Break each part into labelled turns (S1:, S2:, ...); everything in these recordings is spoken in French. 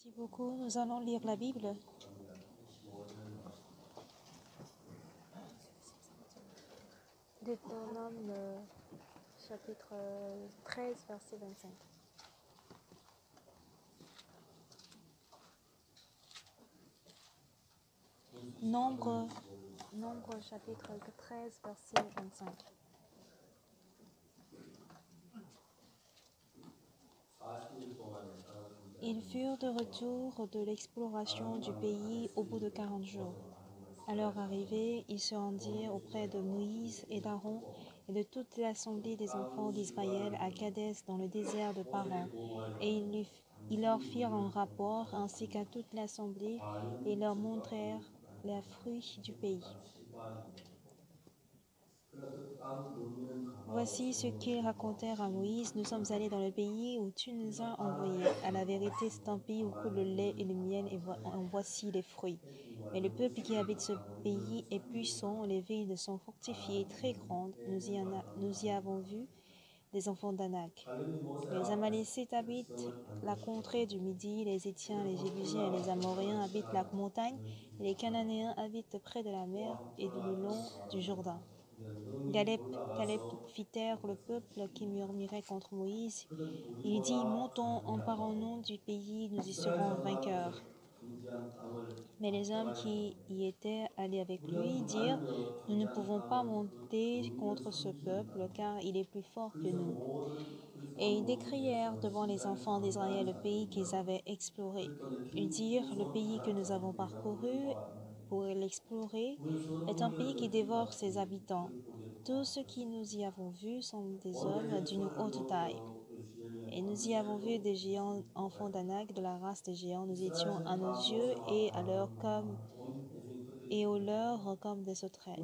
S1: Merci beaucoup. Nous allons lire la Bible. Deutéronome chapitre 13, verset 25. Nombre chapitre 13, verset 25. Ils furent de retour de l'exploration du pays au bout de 40 jours. À leur arrivée, ils se rendirent auprès de Moïse et d'Aaron et de toute l'assemblée des enfants d'Israël à Kadès dans le désert de Paran. Et ils leur firent un rapport ainsi qu'à toute l'assemblée et leur montrèrent les fruits du pays. Voici ce qu'ils racontèrent à Moïse. Nous sommes allés dans le pays où tu nous as envoyés. À la vérité, c'est un pays où coule le lait et le miel, et en voici les fruits. Mais le peuple qui habite ce pays est puissant, les villes sont fortifiées, très grandes. Nous y avons vu des enfants d'Anak. Les Amalécites habitent la contrée du Midi, les Étiens, les Jébusiens et les Amoréens habitent la montagne, et les Cananéens habitent près de la mer et le long du Jourdain. Caleb fit taire le peuple qui murmurait contre Moïse. Il dit, montons, emparons-nous du pays, nous y serons vainqueurs. Mais les hommes qui y étaient allés avec lui dirent, nous ne pouvons pas monter contre ce peuple, car il est plus fort que nous. Et ils décrièrent devant les enfants d'Israël le pays qu'ils avaient exploré. Ils dirent, le pays que nous avons parcouru pour l'explorer est un pays qui dévore ses habitants. Tous ceux qui nous y avons vus sont des hommes d'une haute taille. Et nous y avons vu des géants, enfants d'Anak, de la race des géants. Nous étions à nos yeux et aux leurs comme des sauterelles.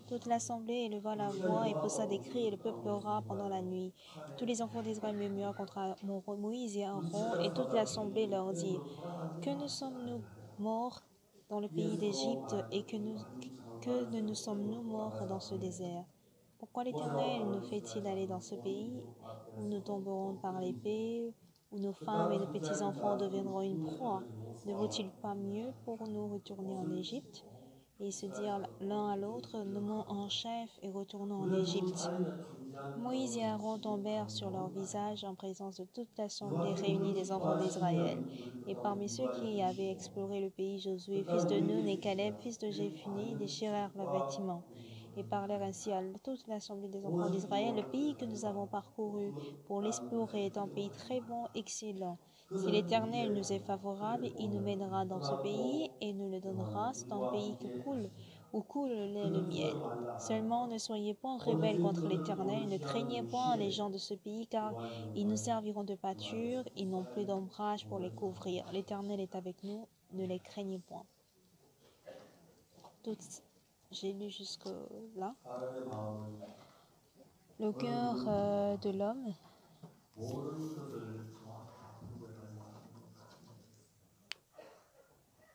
S1: Toute l'assemblée éleva la voix et poussa des cris, et le peuple pleura pendant la nuit. Tous les enfants d'Israël murmurent contre Moïse et Aaron, et toute l'assemblée leur dit, que nous sommes-nous morts dans le pays d'Égypte, et que ne nous sommes-nous morts dans ce désert? Pourquoi l'Éternel nous fait-il aller dans ce pays où nous tomberons par l'épée, où nos femmes et nos petits-enfants deviendront une proie? Ne vaut-il pas mieux pour nous retourner en Égypte? Et ils se dirent l'un à l'autre, nommons un chef et retournons en Égypte. Moïse et Aaron tombèrent sur leur visage en présence de toute l'assemblée réunie des enfants d'Israël. Et parmi ceux qui avaient exploré le pays, Josué, fils de Nun, et Caleb, fils de Jéphuné, déchirèrent leurs vêtements et parlèrent ainsi à toute l'assemblée des enfants d'Israël. Le pays que nous avons parcouru pour l'explorer est un pays très bon, excellent. Si l'Éternel nous est favorable, il nous mènera dans ce pays et nous le donnera. C'est un pays où coule le lait et le miel. Seulement ne soyez point rebelles contre l'Éternel, ne craignez point les gens de ce pays, car ils nous serviront de pâture, ils n'ont plus d'ombrage pour les couvrir. L'Éternel est avec nous, ne les craignez point. J'ai lu jusque-là. Le cœur de l'homme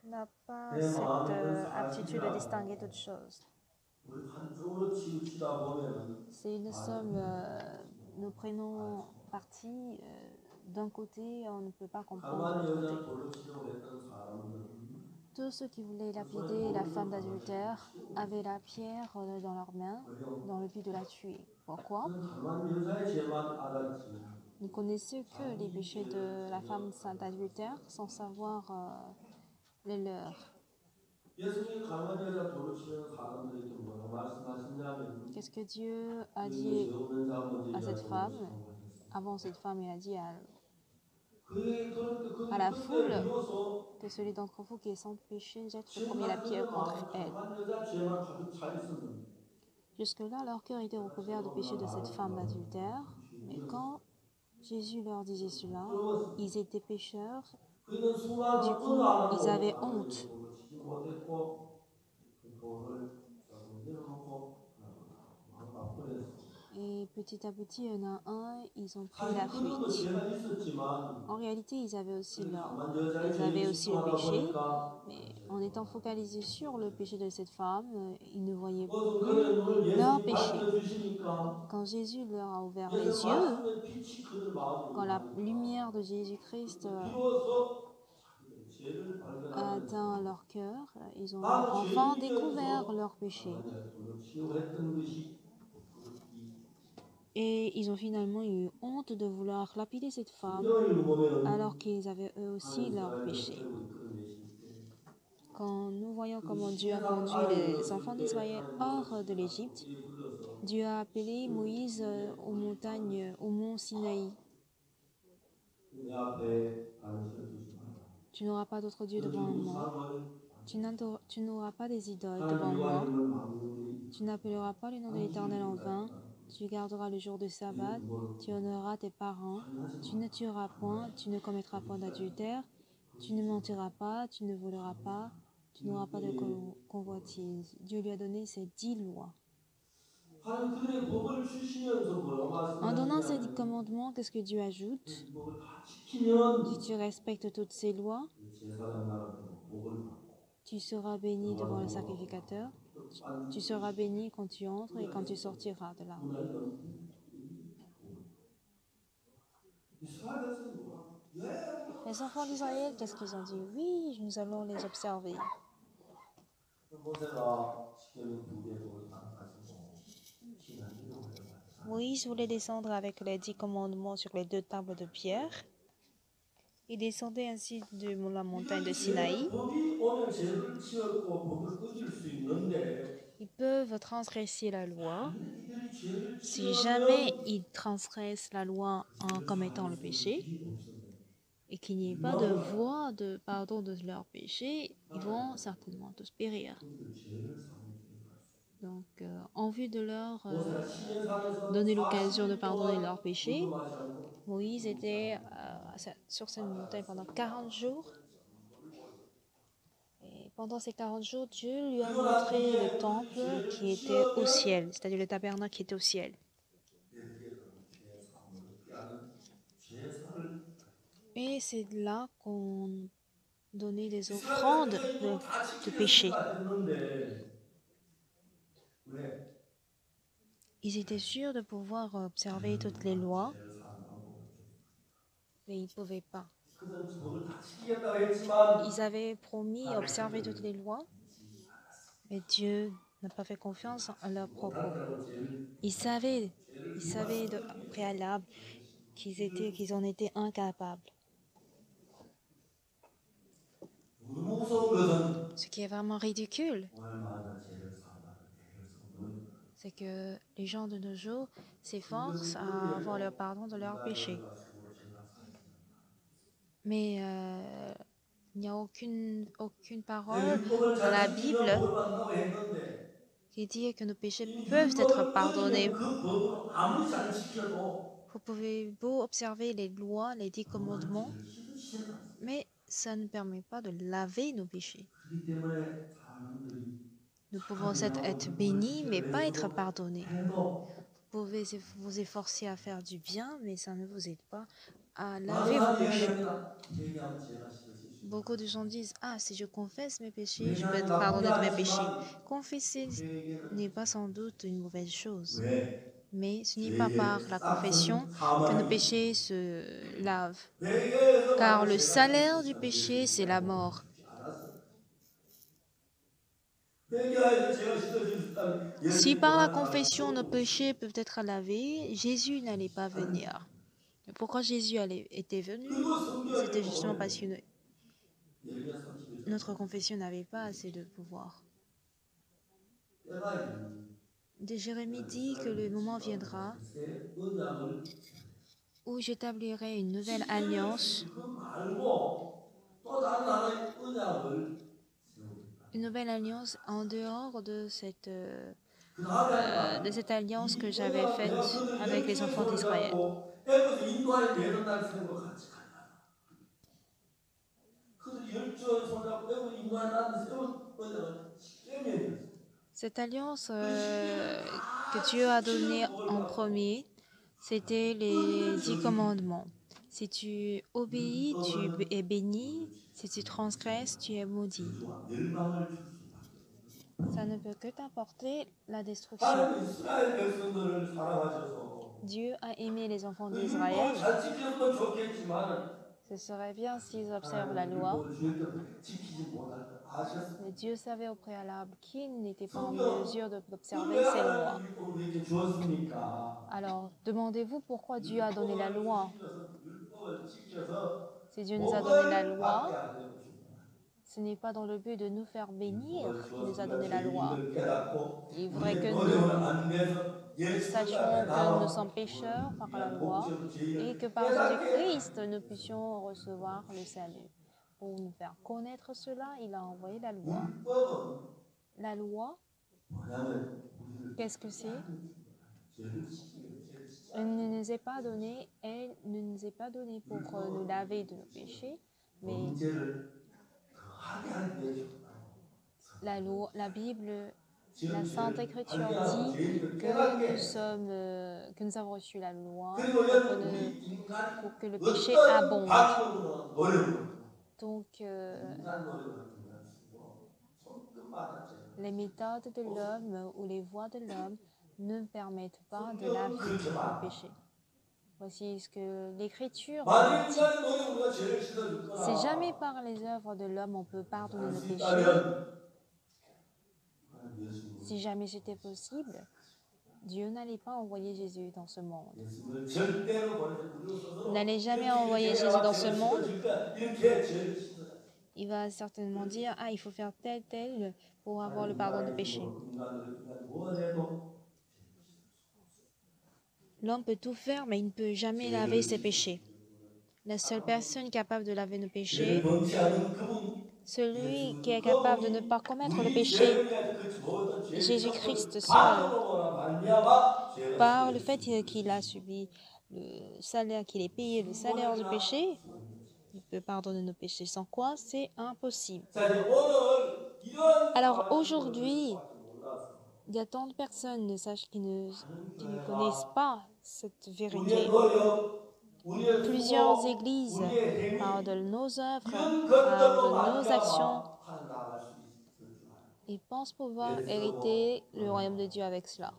S1: n'a pas cette aptitude de distinguer toutes choses. Si nous prenons parti d'un côté, on ne peut pas comprendre l'autre côté. Tous ceux qui voulaient lapider la femme d'adultère avaient la pierre dans leurs mains, dans le but de la tuer. Pourquoi? Ils connaissaient que les péchés de la femme d'adultère sans savoir les leurs. Qu'est-ce que Dieu a dit à cette femme? Avant cette femme, il a dit à la foule que celui d'entre vous qui est sans péché jette le premier la pierre contre elle. Jusque-là, leur cœur était recouvert de péché de cette femme d'adultère, mais quand Jésus leur disait cela, ils étaient pécheurs, du coup, ils avaient honte. Et petit à petit, il y en a un, ils ont pris la fuite. En réalité, ils avaient aussi le péché, mais en étant focalisés sur le péché de cette femme, ils ne voyaient plus leur péché. Quand Jésus leur a ouvert les yeux, quand la lumière de Jésus-Christ a atteint leur cœur, ils ont enfin découvert leur péché. Et ils ont finalement eu honte de vouloir lapider cette femme alors qu'ils avaient eux aussi leur péché. Quand nous voyons comment Dieu a conduit les enfants d'Israël hors de l'Égypte, Dieu a appelé Moïse aux montagnes, au mont Sinaï. Tu n'auras pas d'autre Dieu devant moi. Tu n'auras pas des idoles devant moi. Tu n'appelleras pas le nom de l'Éternel en vain. Tu garderas le jour de sabbat. Tu honoreras tes parents. Tu ne tueras point. Tu ne commettras point d'adultère. Tu ne mentiras pas. Tu ne voleras pas. Tu n'auras pas de convoitise. Dieu lui a donné ces 10 lois. En donnant ces 10 commandements, qu'est-ce que Dieu ajoute? Si tu respectes toutes ces lois, tu seras béni devant le sacrificateur. Tu seras béni quand tu entres et quand tu sortiras de là. Les enfants d'Israël, qu'est-ce qu'ils ont dit? Oui, nous allons les observer. Moïse voulait descendre avec les 10 commandements sur les 2 tables de pierre. Il descendait ainsi de la montagne de Sinaï. Ils peuvent transgresser la loi. Si jamais ils transgressent la loi en commettant le péché, et qu'il n'y ait pas de voie de pardon de leurs péchés, ils vont certainement tous périr. Donc, en vue de leur donner l'occasion de pardonner leurs péchés, Moïse était sur cette montagne pendant 40 jours. Et pendant ces 40 jours, Dieu lui a montré le temple qui était au ciel, c'est-à-dire le tabernacle qui était au ciel. Et c'est là qu'on donnait des offrandes de péché. Ils étaient sûrs de pouvoir observer toutes les lois, mais ils ne pouvaient pas. Ils avaient promis observer toutes les lois, mais Dieu n'a pas fait confiance en leurs propos. Ils savaient de préalable qu'ils en étaient incapables. Ce qui est vraiment ridicule, c'est que les gens de nos jours s'efforcent à avoir le pardon de leurs péchés. Mais il n'y a aucune parole dans la Bible qui dit que nos péchés peuvent être pardonnés. Vous pouvez beau observer les lois, les 10 commandements, mais ça ne permet pas de laver nos péchés. Nous pouvons être bénis, mais pas être pardonnés. Vous pouvez vous efforcer à faire du bien, mais ça ne vous aide pas à laver vos péchés. Beaucoup de gens disent, ah, si je confesse mes péchés, je peux être pardonné de mes péchés. Confesser n'est pas sans doute une mauvaise chose, mais ce n'est pas par la confession que nos péchés se lavent. Car le salaire du péché, c'est la mort. Si par la confession nos péchés peuvent être lavés, Jésus n'allait pas venir. Pourquoi Jésus était venu? C'était justement parce que notre confession n'avait pas assez de pouvoir. Jérémie dit que le moment viendra où j'établirai une nouvelle alliance, en dehors de cette alliance que j'avais faite avec les enfants d'Israël. Cette alliance que Dieu a donnée en premier, c'était les 10 commandements. Si tu obéis, tu es béni. Si tu transgresses, tu es maudit. Ça ne peut que t'apporter la destruction.
S2: 하나님 이스라엘 백성들을 사랑하셔서
S1: Dieu a aimé les enfants
S2: 그 율법을
S1: d'Israël.
S2: 잘 지켰으면 좋겠지만
S1: Ce serait bien s'ils observent la
S2: 하나님
S1: loi,
S2: 율법을 주님께 지키지 못할 걸
S1: mais
S2: 아셨습니다.
S1: Dieu savait au préalable qu'ils n'étaient pas en
S2: 성경
S1: mesure
S2: 그럼
S1: d'observer
S2: 왜
S1: ces
S2: 하나님
S1: lois.
S2: 율법을 우리에게 주었습니까?
S1: Alors, demandez-vous pourquoi Dieu a donné la loi.
S2: 율법을 지켜서
S1: Si Dieu nous a donné la
S2: 복을
S1: loi,
S2: 받게 하려고 주신
S1: ce n'est pas dans le but de nous faire
S2: 율법을
S1: bénir qu'il nous a
S2: 주었으니까
S1: donné la loi.
S2: 죄인임을 깨닫고
S1: Il est vrai que
S2: 우리의
S1: nous
S2: 노력을 안 내서 예수 그리스도 앞에
S1: sachions que nous
S2: 나와
S1: sommes pécheurs par la
S2: 위한
S1: loi
S2: 복적
S1: et que
S2: 죄인을
S1: par
S2: 깨닫게
S1: Jésus-Christ, nous puissions recevoir le salut. Pour nous faire connaître cela, il a envoyé la loi.
S2: 율법은
S1: La loi,
S2: 뭐냐면 우리를
S1: qu'est-ce que c'est?
S2: 죄를 지키게 죄를 지키지
S1: Elle ne nous est pas donnée, elle ne nous est pas donnée pour nous laver de nos péchés, mais
S2: 문제를 더하게 하기 위해 줬다.
S1: la Bible,
S2: 지은
S1: la Sainte
S2: 죄를
S1: Écriture
S2: 알게 하고
S1: dit
S2: 죄인을
S1: que
S2: 깨닫게
S1: que nous avons reçu la loi
S2: 그리고
S1: pour
S2: 여러분 우리
S1: pour
S2: 인간이
S1: que le péché
S2: 어떤
S1: abonde.
S2: 방법으로 노력을
S1: Donc,
S2: 인간 노력을 통해서 손끝마다 죄를
S1: les méthodes de l'homme ou les voies de l'homme ne permettent pas de laver le péché. Voici ce que l'Écriture
S2: 만일
S1: dit.
S2: 인간의 노력으로 우리가 죄를 씻어줄
S1: C'est jamais
S2: 거라
S1: par les œuvres de l'homme on peut pardonner nos
S2: 할수
S1: péchés.
S2: 있다면 예수님을
S1: Si jamais c'était possible, Dieu n'allait pas envoyer Jésus dans ce monde.
S2: 예수님을 절대로 보내서
S1: Il n'allait jamais envoyer Jésus dans ce monde.
S2: 이렇게 죄를 씻어라.
S1: Il va certainement dire, ah, il faut faire tel pour avoir le pardon de péché. L'homme peut tout faire, mais il ne peut jamais laver ses péchés. La seule personne capable de laver nos péchés, celui qui est capable de ne pas commettre le péché, Jésus-Christ seul, par le fait qu'il a subi le salaire, qu'il ait payé le salaire du péché, il peut pardonner nos péchés. Sans quoi, c'est impossible. Alors aujourd'hui, il y a tant de personnes qui ne connaissent pas cette vérité. Plusieurs églises parlent de nos œuvres, parlent de nos actions et pensent pouvoir hériter le royaume de Dieu avec cela.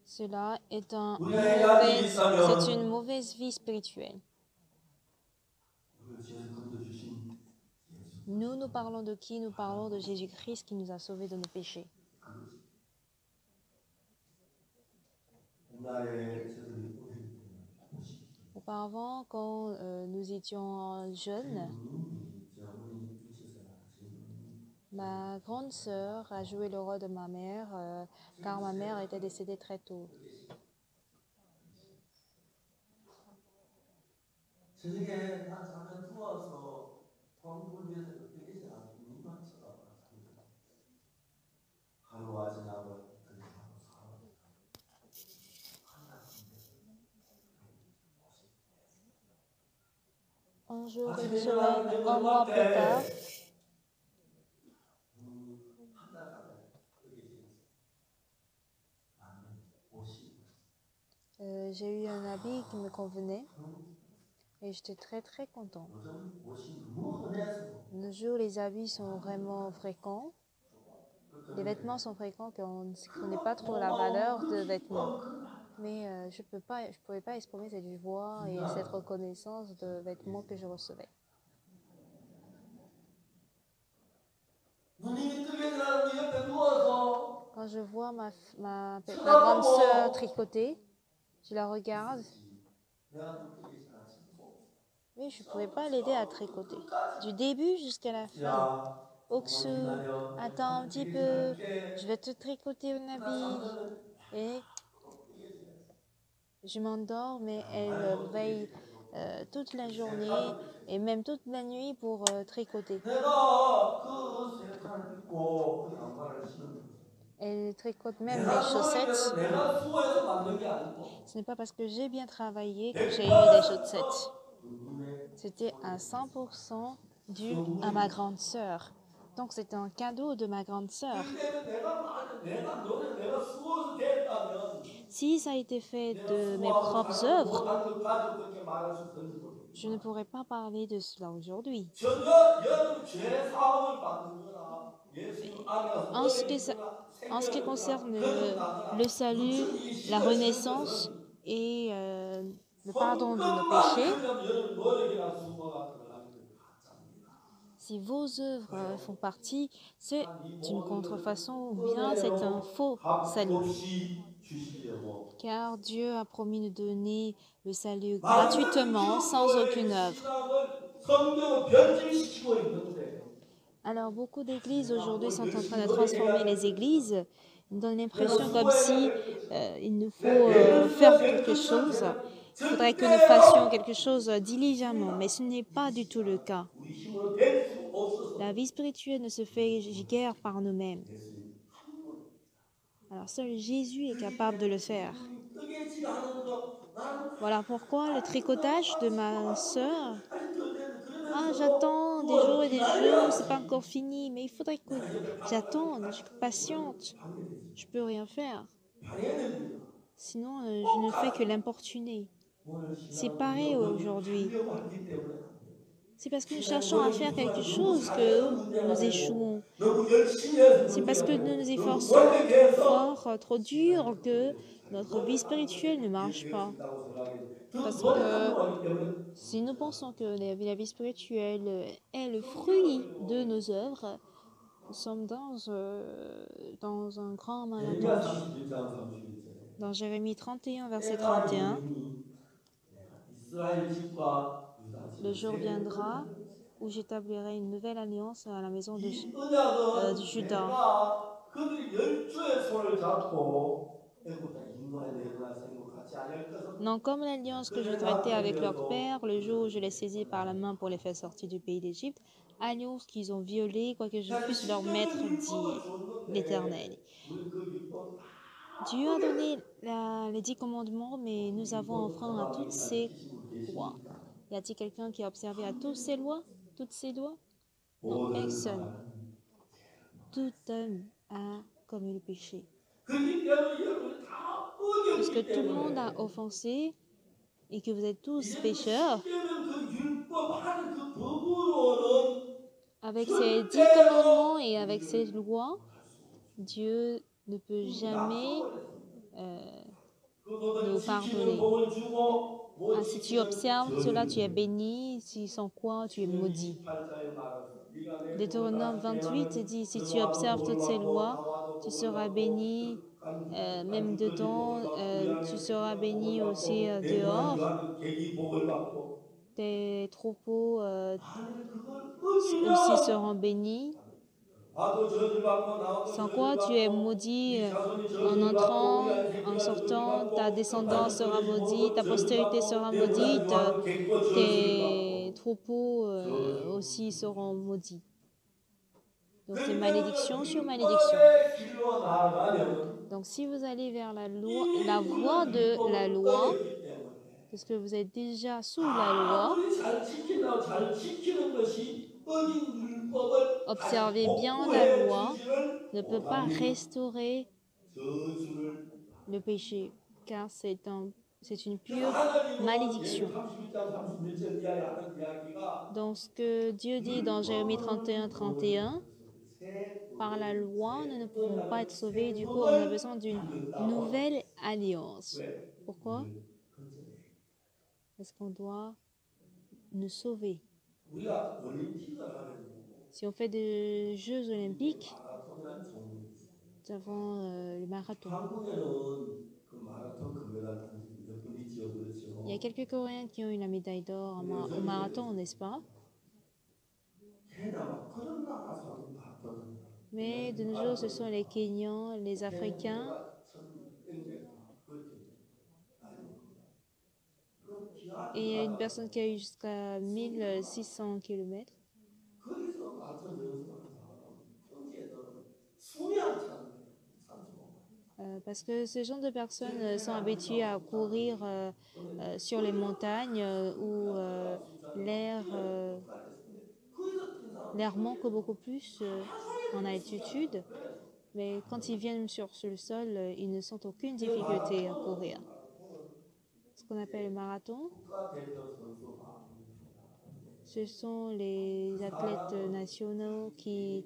S1: Cela est c'est une mauvaise vie spirituelle. Nous parlons de qui? Nous parlons de Jésus-Christ qui nous a sauvés de nos péchés. Auparavant, quand nous étions jeunes, ma grande sœur a joué le rôle de ma mère, car ma mère était décédée très tôt. Un jour, une semaine, un mois plus tard, j'ai eu un habit qui me convenait et j'étais très content. De nos jours, les habits sont vraiment fréquents. Les vêtements sont fréquents qu'on ne connaît pas trop la valeur de vêtements. Mais je ne pouvais pas exprimer cette joie et cette reconnaissance de vêtements que je recevais. Quand je vois ma grande sœur tricoter, je la regarde. Mais je ne pouvais pas l'aider à tricoter. Du début jusqu'à la fin. Oksu, attends un petit peu, je vais te tricoter un habit. Et je m'endors, mais elle veille toute la journée et même toute la nuit pour tricoter. Elle tricote même mes chaussettes. Ce n'est pas parce que j'ai bien travaillé que j'ai eu des chaussettes. C'était à 100% dû à ma grande sœur. Donc c'est un cadeau de ma grande sœur. Si ça a été fait de mes propres œuvres, Je ne pourrais pas parler de cela aujourd'hui.
S2: 전혀 여러분 죄 사함을 받는 거나 예수 안에 가서
S1: En ce qui,
S2: 너의 믿음과
S1: en ce qui
S2: 생명을
S1: concerne
S2: 그런
S1: le
S2: 나더라.
S1: salut,
S2: 부처님 이
S1: la
S2: 시대 선
S1: renaissance
S2: 것은
S1: et le pardon de nos
S2: 성금만
S1: péchés,
S2: 하려면 여러분 노력이나 수고가 들어가는 게 가짜입니다.
S1: si vos œuvres font partie, c'est
S2: 하나님 이
S1: une
S2: 모든
S1: contrefaçon ou
S2: 것을
S1: bien c'est un
S2: 은혜로
S1: faux salut.
S2: 값없이 주시려고
S1: Car Dieu a promis de donner le salut
S2: 많은
S1: gratuitement, sans aucune
S2: 기독교의
S1: œuvre.
S2: 신앙을 성경은 변질시키고 있는데
S1: Alors, beaucoup d'églises
S2: 내가
S1: aujourd'hui
S2: 뭘
S1: sont en train
S2: 열심히
S1: de transformer
S2: 노력해야
S1: les églises. Ils donnent
S2: 내가
S1: l'impression comme
S2: 수고해야
S1: si
S2: 될 것이다.
S1: il nous faut
S2: 내
S1: faire
S2: 베푸시가 될
S1: quelque
S2: 것이다.
S1: chose. Il faudrait que nous fassions
S2: 절대로
S1: quelque chose diligemment, mais ce n'est pas du tout le cas.
S2: 우리 힘으로 될 수 없어서
S1: La vie spirituelle ne se fait guère par nous-mêmes.
S2: 예수님 한 번.
S1: Alors, seul Jésus est capable de le faire.
S2: 뜨개질 하는 거 나는
S1: Voilà pourquoi le tricotage de ma sœur.
S2: 아니
S1: Ah,
S2: 그러면서
S1: j'attends
S2: 구워서
S1: des jours, c'est
S2: 기다려야지.
S1: pas encore fini, mais il faudrait que j'attende, je suis patiente, je peux rien faire. Sinon, je ne fais que l'importuner. C'est pareil aujourd'hui. C'est parce que nous cherchons à faire quelque chose que nous échouons. C'est parce que nous nous efforçons trop fort, trop dur que notre vie spirituelle ne marche pas. Parce que si nous pensons que la vie spirituelle est le fruit de nos œuvres, nous sommes dans un grand malentendu. Dans Jérémie 31, verset 31, le jour viendra où j'établirai une nouvelle alliance à la maison de Juda. Non comme l'alliance que je traitais avec leur père le jour où je les saisis par la main pour les faire sortir du pays d'Égypte, alliance qu'ils ont violée, quoi que je puisse leur mettre, dit l'Éternel. Dieu a donné les 10 commandements, mais nous avons enfreint à toutes ces lois. Y a-t-il quelqu'un qui a observé à toutes ces lois? Non, personne. Tout homme a commis le péché. Puisque tout le monde a offensé et que vous êtes tous pécheurs, avec ces 10 commandements et avec ces lois, Dieu ne peut jamais nous pardonner. Ah, si tu observes cela, tu es béni, si sans quoi, tu es maudit. Deutéronome 28 dit, si tu observes toutes ces lois, tu seras béni, même dedans, tu seras béni aussi dehors. Tes troupeaux aussi seront bénis. Sans quoi tu es maudit en entrant, en sortant, ta descendance sera maudite, ta postérité sera maudite, tes troupeaux aussi seront maudits. Donc c'est malédiction sur malédiction. Donc si vous allez vers la voie de la loi, parce que vous êtes déjà sous la loi, observez bien la loi, ne peut pas restaurer le péché, car c'est une pure malédiction. Donc ce que Dieu dit dans Jérémie 31, 31, par la loi, nous ne pouvons pas être sauvés, du coup on a besoin d'une nouvelle alliance. Pourquoi? Parce qu'on doit nous sauver. Si on fait des Jeux olympiques, nous avons le marathon. Il y a quelques Coréens qui ont eu la médaille d'or au marathon, n'est-ce pas? Mais de nos jours, ce sont les Kenyans, les Africains. Et il y a une personne qui a eu jusqu'à 1600 km. Parce que ce genre de personnes sont habituées à courir sur les montagnes où l'air manque beaucoup plus en altitude. Mais quand ils viennent sur le sol, ils ne sentent aucune difficulté à courir. Ce qu'on appelle le marathon. ce sont les athlètes nationaux qui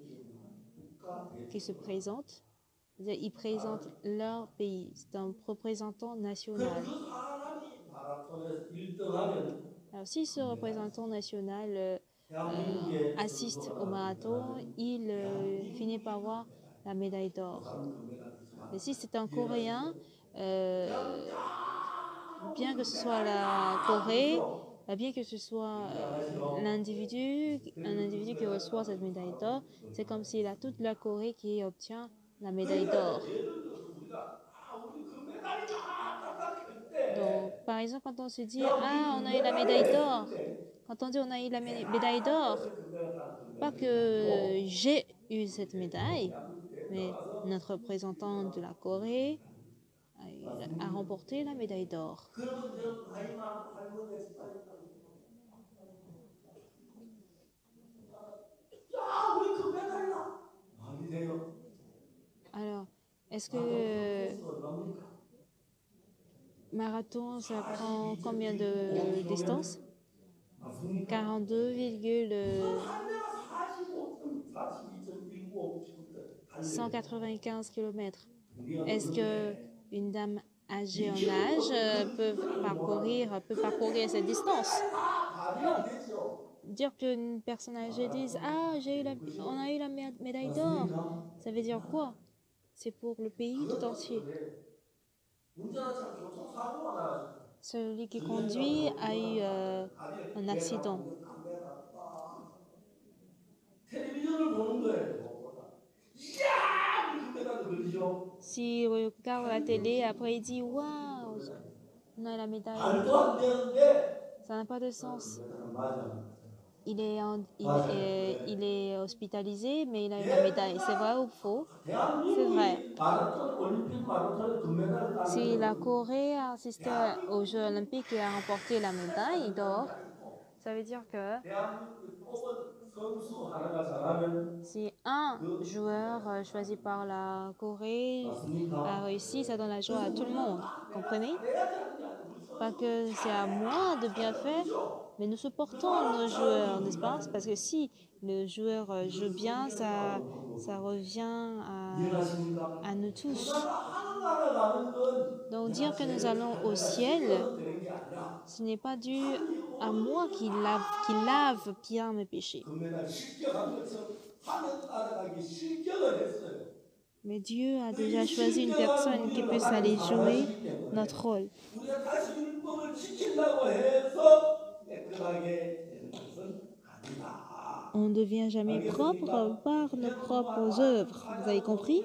S1: se présentent. Ils présentent leur pays. C'est un représentant national.
S2: 그 사람이 마라톤에서 1등하면
S1: Alors, si ce représentant national
S2: 대한민국의
S1: assiste au marathon, il finit par avoir la médaille d'or. Mais si c'est un Coréen, bien que ce soit la Corée, bien que ce soit un individu qui reçoit cette médaille d'or, c'est comme s'il a toute la Corée qui obtient la médaille d'or. Donc, par exemple, quand on se dit « Ah, on a eu la médaille d'or », quand on dit « On a eu la médaille d'or », pas que j'ai eu cette médaille, mais notre représentant de la Corée a remporté la médaille d'or. Alors, est-ce que marathon, ça prend combien de distance? 42,195 km. Est-ce qu'une dame âgée en âge peut parcourir cette distance? Non. Dire qu'une personne âgée dise « Ah, on a eu la médaille d'or », ça veut dire quoi? C'est pour le pays tout entier. Celui qui conduit a eu un accident. S'il regarde la télé, après il dit « Waouh, on a la médaille ». Ça n'a pas de sens. Il est hospitalisé, mais il a eu la médaille. C'est vrai ou faux? C'est vrai. Si la Corée a assisté aux Jeux olympiques et a remporté la médaille d'or, ça veut dire que si un joueur choisi par la Corée a réussi, ça donne la joie à tout le monde. Comprenez? Pas que c'est à moi de bien faire, mais nous supportons nos joueurs, n'est-ce pas? Parce que si le joueur joue bien, ça revient à nous tous. Donc dire que nous allons au ciel, ce n'est pas dû à moi qui lave bien mes péchés. Mais Dieu a déjà choisi une personne qui puisse aller jouer notre rôle. On ne devient jamais propre par nos propres œuvres. Vous avez compris?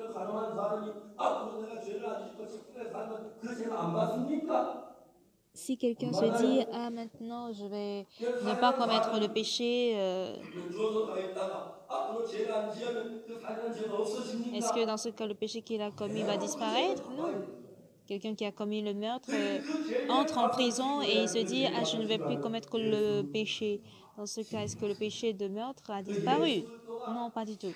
S1: Si quelqu'un se dit « Ah, maintenant, je vais ne pas commettre le péché », est-ce que dans ce cas, le péché qu'il a commis va disparaître? Non. Quelqu'un qui a commis le meurtre entre en prison et il se dit « Ah, je ne vais plus commettre le péché ». Dans ce cas, est-ce que le péché de meurtre a disparu? Non, pas du tout.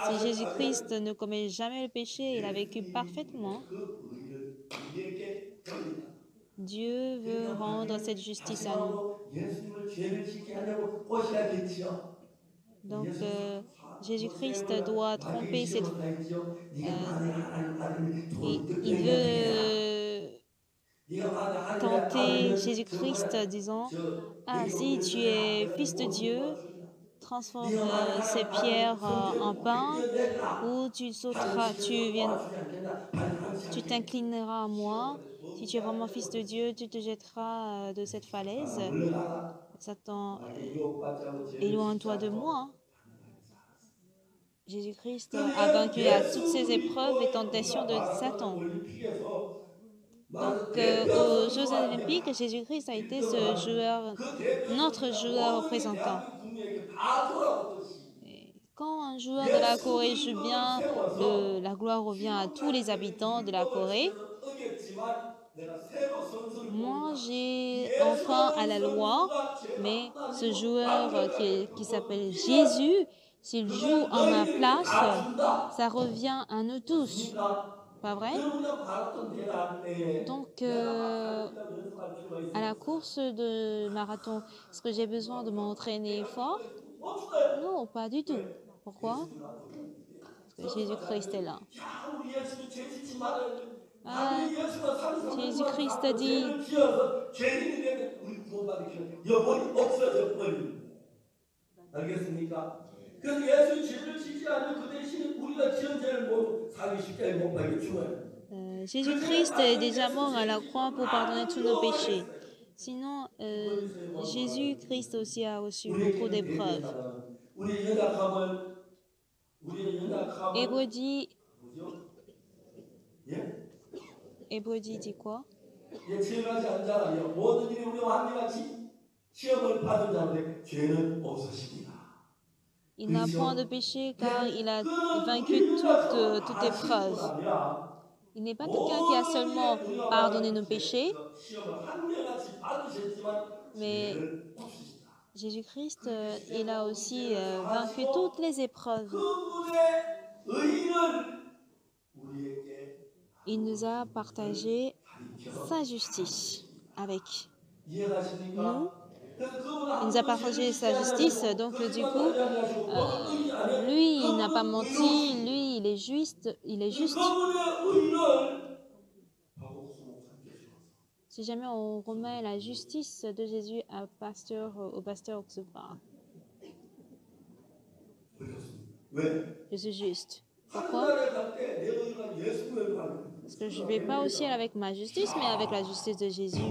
S1: Si Jésus-Christ ne commet jamais le péché, il a vécu parfaitement. Dieu veut rendre cette justice à nous. Donc, Jésus-Christ doit tromper cette il veut tenter Jésus-Christ disant « Ah, si tu es fils de Dieu, transforme ces pierres en pain, ou tu t'inclineras à moi. Si tu es vraiment fils de Dieu, tu te jetteras de cette falaise. Satan, éloigne-toi de moi. » Jésus-Christ a vaincu à toutes ces épreuves et tentations de Satan. Donc, aux Jeux olympiques, Jésus-Christ a été notre joueur représentant. Et quand un joueur de la Corée joue bien, la gloire revient à tous les habitants de la Corée. Moi, j'ai enfreint à la loi, mais ce joueur qui s'appelle Jésus, s'il joue en ma place, ça revient à nous tous. Pas vrai?
S2: 여러분이 마라톤 대회할 때
S1: Donc,
S2: 내가 달리려고 연습할 필요가
S1: à la
S2: 있습니까?
S1: course de marathon, est-ce que j'ai besoin de m'entraîner
S2: 내가 필요가
S1: fort?
S2: 있습니까? 없어요.
S1: Non, pas du tout.
S2: 왜?
S1: Pourquoi?
S2: 예수님 앞에 있는데.
S1: Parce que Jésus-Christ est là.
S2: 야, 우리 예수님 죄 짓지 말아요.
S1: Ah,
S2: 아무리 예수가 33년만
S1: Jésus-Christ a
S2: 갚고
S1: dit,
S2: 죄를 지어서 죄인이 되면 우리 구원받을 길은 영원히 없어져 버립니다. 알겠습니까? 그래서 예수 죄를 지지 않는 그 대신에 우리가 지은 죄를 모두 사기 십자가에 못 박혀 죽어요.
S1: Jésus-Christ est déjà mort à la croix pour pardonner tous nos péchés. Sinon, Jésus-Christ aussi a reçu beaucoup d'épreuves.
S2: 우리의 연약함을
S1: Hébreu dit,
S2: 뭐죠? 예?
S1: Hébreu dit quoi?
S2: 예체하지 않잖아요. 모든 일이 우리와 한결같이 시험을 받은 자들의 죄는 없으십니다.
S1: Il n'a point de péché car il a vaincu toute épreuve. Il n'est pas quelqu'un qui a seulement pardonné nos péchés, mais Jésus-Christ, il a aussi vaincu toutes les épreuves. Il nous a partagé sa justice avec nous. Il nous a partagé sa justice, donc du coup, lui, il n'a pas menti, lui, il est juste, Si jamais on remet la justice de Jésus au pasteur Oxupar. Je suis juste. Pourquoi? Parce que je ne vais pas au ciel avec ma justice, mais avec la justice de Jésus.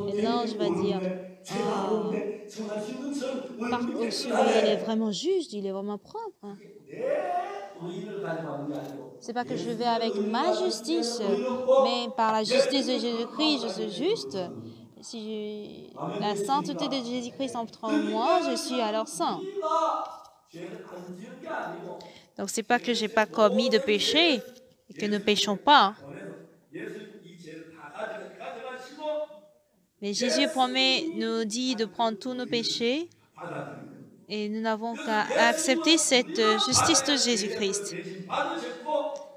S1: Et l'ange va dire, Park Oksui, il est vraiment juste, il est vraiment propre. C'est pas que je vais avec ma justice, mais par la justice de Jésus-Christ, je suis juste. Si la sainteté de Jésus-Christ entre en moi, je suis alors saint. Donc c'est pas que j'ai pas commis de péché et que ne péchons pas. Mais Jésus nous dit de prendre tous nos péchés et nous n'avons qu'à accepter cette justice de Jésus-Christ.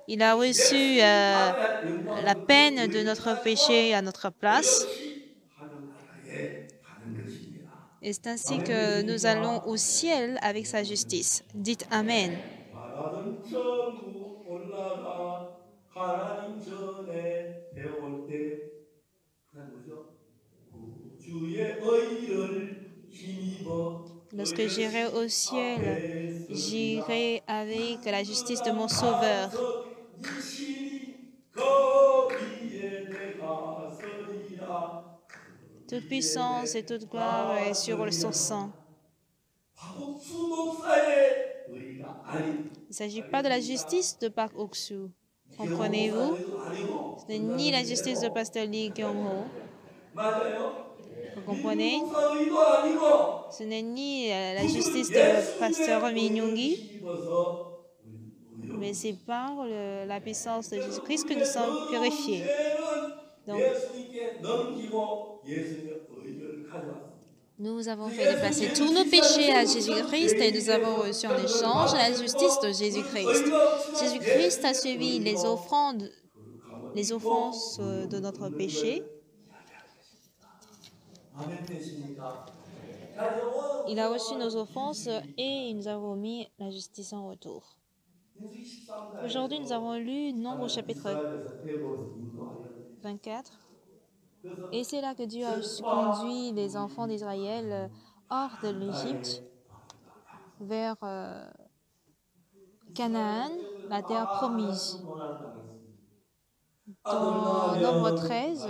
S1: Il a reçu la peine de notre péché à notre place. Et c'est ainsi que nous allons au ciel avec sa justice. Dites Amen. Lorsque j'irai au ciel, j'irai avec la justice de mon Sauveur. Toute puissance et toute gloire est sur son sang. Il ne s'agit pas de la justice de Park Oksu. Comprenez-vous? Ce n'est ni la justice de Pasteur Lee Kyung-ho. Vous comprenez? Ce n'est ni la justice de Pasteur Min Young-gi, mais c'est par la puissance de Jésus-Christ que nous sommes purifiés. Donc, nous avons fait déplacer tous nos péchés à Jésus-Christ et nous avons reçu en échange la justice de Jésus-Christ. Jésus-Christ a suivi les offenses de notre péché. Il a reçu nos offenses et il nous a remis la justice en retour. Aujourd'hui, nous avons lu Nombre au chapitre 24. Et c'est là que Dieu a conduit les enfants d'Israël hors de l'Égypte vers Canaan, la terre promise. Dans Nombre 13,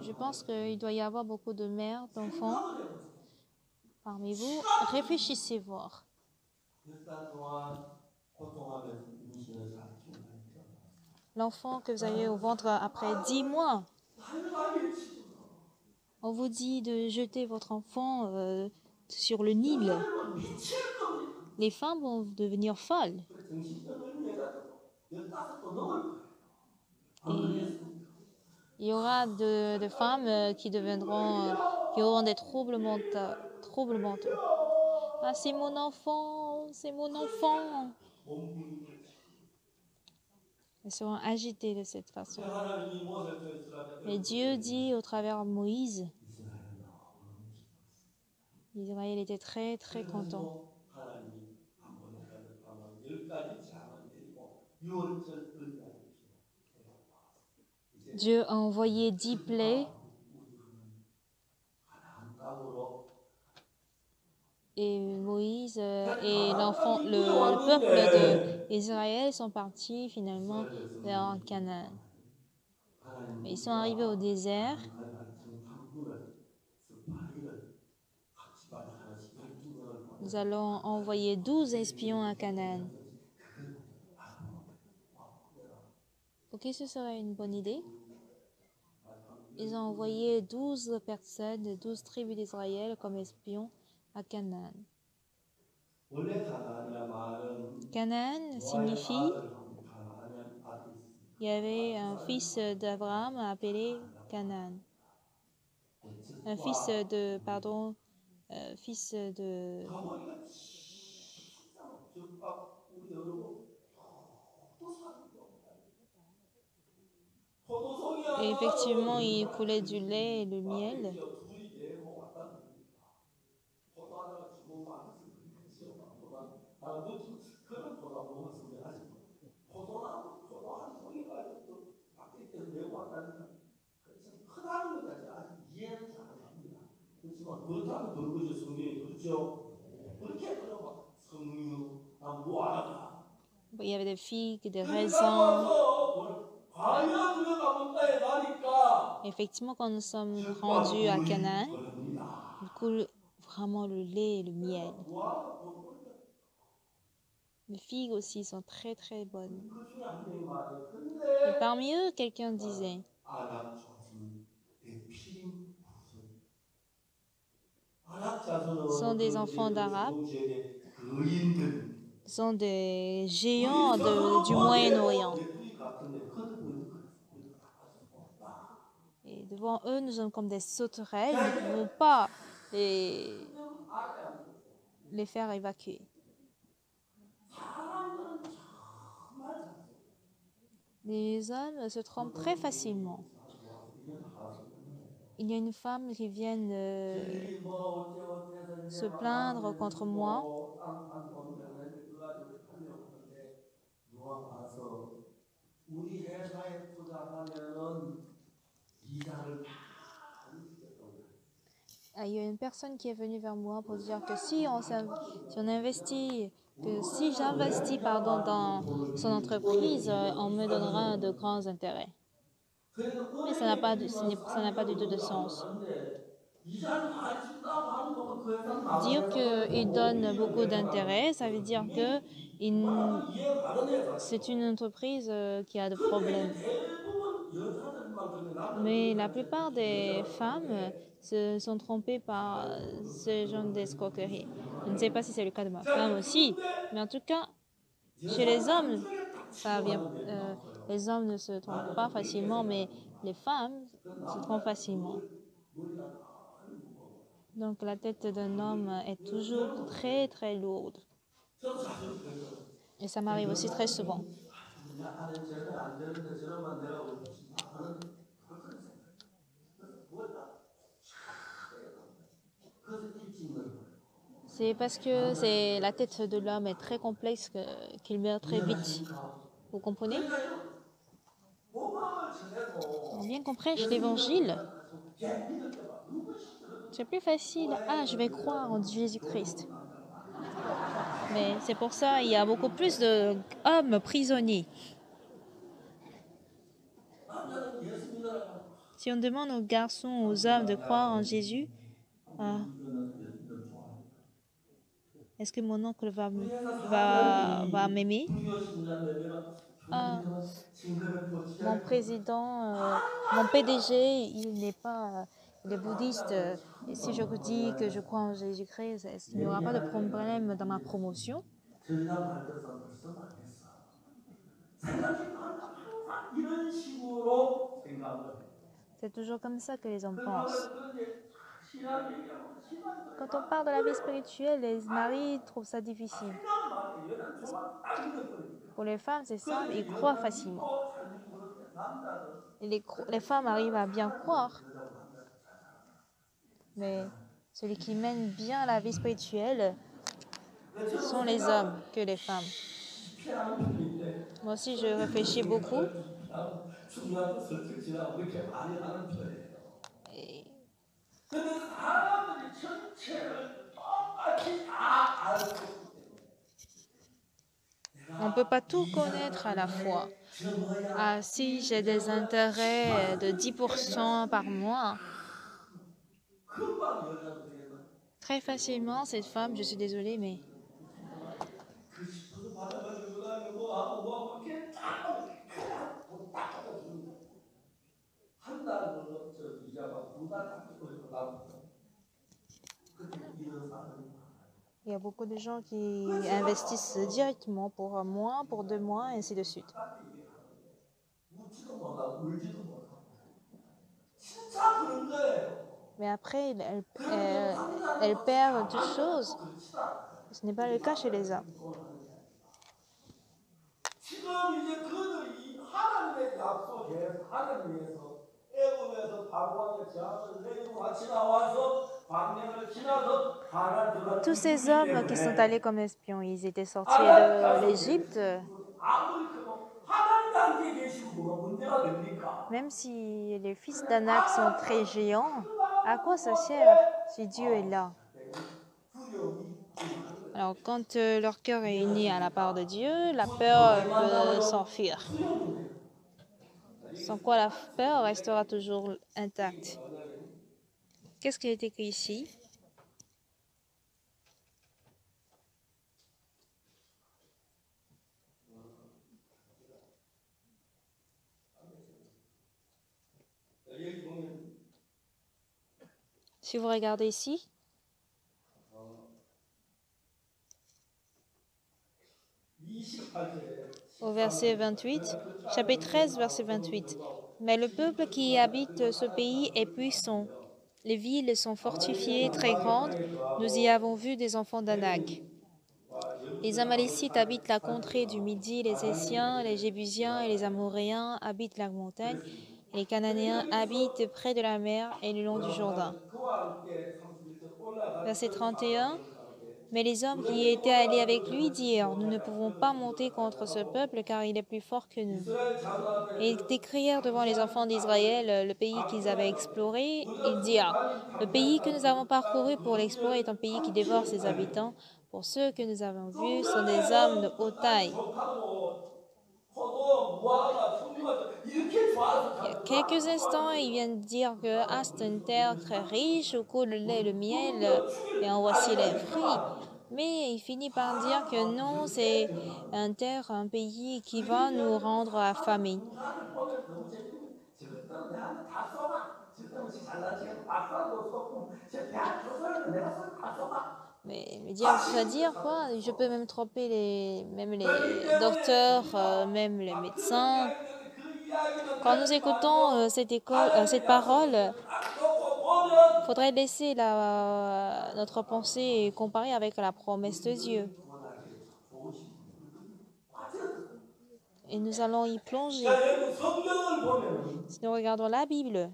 S1: je pense qu'il doit y avoir beaucoup de mères, d'enfants parmi vous. Réfléchissez voir. L'enfant que vous avez au ventre après 10 mois. On vous dit de jeter votre enfant sur le Nil. Les femmes vont devenir folles. Et il y aura de femmes qui auront des troubles mentaux. Ah, c'est mon enfant, non, c'est mon enfant. Elles seront agitées de cette façon.
S2: 하나님이 무엇을 저희들한테
S1: Mais Dieu dit au travers de Moïse, Israël était très très content.
S2: 하나님이 한번 가면 10가지 재앙을 내리고 유월절 은혜를
S1: Dieu a envoyé 10 plaies et Moïse et le peuple d'Israël sont partis finalement vers Canaan. Mais ils sont arrivés au désert. Nous allons envoyer 12 espions à Canaan. Ok, ce serait une bonne idée. Ils ont envoyé 12 personnes, 12 tribus d'Israël comme espions à Canaan. Canaan signifie il y avait un fils d'Abraham appelé Canaan. Un fils de Et effectivement, il coulait du lait et du miel.
S2: 그렇다면 그런 것이 성경이 그렇죠. 그렇게 그냥 막 성류, 무화과.
S1: Il y avait des figues, des raisins. Effectivement, quand nous sommes rendus à Canaan, il coule vraiment le lait et le miel. Les figues aussi sont très très bonnes. Et parmi eux, quelqu'un disait, sont des enfants d'Arabes, sont des géants du Moyen-Orient. Et devant eux, nous sommes comme des sauterelles, nous ne pouvons pas les faire évacuer. Les hommes se trompent très facilement. Il y a une femme qui vient se plaindre contre moi. Il y a une personne qui est venue vers moi pour dire que si on investit, que si j'investis dans son entreprise, on me donnera de grands intérêts. Mais ça n'a pas du tout de sens. Dire qu'il donne beaucoup d'intérêt, ça veut dire que c'est une entreprise qui a des problèmes. Mais la plupart des femmes se sont trompées par ce genre d'escroquerie. Je ne sais pas si c'est le cas de ma femme aussi, mais en tout cas, chez les hommes, les hommes ne se trompent pas facilement, mais les femmes se trompent facilement. Donc la tête d'un homme est toujours très très lourde. Et ça m'arrive aussi très souvent. C'est parce que la tête de l'homme est très complexe qu'il meurt très vite. Vous comprenez? Bien qu'on prêche l'évangile, c'est plus facile. Ah, je vais croire en Jésus-Christ. Mais c'est pour ça qu'il y a beaucoup plus d'hommes prisonniers. Si on demande aux garçons, aux hommes de croire en Jésus, est-ce que mon oncle va m'aimer? Mon président, mon PDG, il n'est pas il est bouddhiste. Et si je vous dis que je crois en Jésus-Christ, est-ce qu'il n'y aura pas de problème dans ma promotion? C'est toujours comme ça que les hommes pensent.
S2: 신앙 얘기하면 신앙
S1: Quand on parle de la vie spirituelle, les maris trouvent ça difficile.
S2: 생각을 많이 해. 여자는 정말 딱 믿어버리니까.
S1: Pour les femmes, c'est simple,
S2: 그래서
S1: ils croient
S2: 여자는
S1: facilement.
S2: 믿고 살고 그러는데 남자는
S1: Et les femmes arrivent à bien croire, mais celui qui mène bien la vie spirituelle sont les hommes que les femmes.
S2: 피하는 편인데
S1: Moi aussi, je réfléchis beaucoup.
S2: 중요한 거 설득 지나고 이렇게 많이 하는 편이에요.
S1: Et
S2: 근데 사람들이 전체를 똑같이 다 알고
S1: on ne peut pas tout connaître à la fois. Ah, si j'ai des intérêts de 10% par mois,
S2: 금방 여자들에게는
S1: très facilement, cette femme, je suis désolée, mais
S2: 그 싶어서 받아가지고 그다음에 뭐하고 뭐하고 이렇게 딱 그냥 돈 닦아주는 거야. 한달 벌어 저 이자가 두달 닦고 이거 나고 그렇게 이런 사람이
S1: il y a beaucoup de gens qui investissent directement pour un mois, pour 2 mois, et ainsi de suite.
S2: 묻지도 못하고 울지도 못하고 진짜 그런 거예요.
S1: Mais après, elles perdent toutes choses. Ce n'est pas le cas chez les hommes.
S2: 지금 이제 그들이 하나님의 약속에 하나님에서 애굽에서 방황의 재앙을 내리고 같이 나와서 광야를 지나서 가나안 들어간
S1: Tous ces hommes qui sont allés comme espions, ils étaient sortis de l'Égypte.
S2: 아무리 그도 하나님 함께 계시고 뭐가 문제가 됩니까?
S1: Même si les fils d'Anak sont très géants, à quoi ça sert si Dieu est là? Alors, quand leur cœur est uni à la part de Dieu, la peur peut s'enfuir. Sans quoi la peur restera toujours intacte. Qu'est-ce qui est écrit ici? Si vous regardez ici, au verset 28, chapitre 13, verset 28. Mais le peuple qui habite ce pays est puissant. Les villes sont fortifiées, très grandes. Nous y avons vu des enfants d'Anak. Les Amalécites habitent la contrée du Midi, les Essiens, les Jébusiens et les Amoréens habitent la montagne. Et les Cananéens habitent près de la mer et le long du Jourdain. Verset 31. Mais les hommes qui étaient allés avec lui dirent, nous ne pouvons pas monter contre ce peuple car il est plus fort que nous. Et ils décrièrent devant les enfants d'Israël le pays qu'ils avaient exploré. Ils dirent, le pays que nous avons parcouru pour l'explorer est un pays qui dévore ses habitants. Pour ceux que nous avons vus sont des hommes de haute taille. Il y a quelques instants, ils viennent dire que c'est une terre très riche, où coule le lait et le miel, et en voici les fruits. Mais il finit par dire que non, c'est une terre, un pays qui va nous rendre affamés. Mais ça veut dire quoi? Je peux même tromper même les docteurs, même les médecins. Quand nous écoutons cette parole, il faudrait laisser notre pensée comparée avec la promesse de Dieu. Et nous allons y plonger. Si nous regardons la Bible,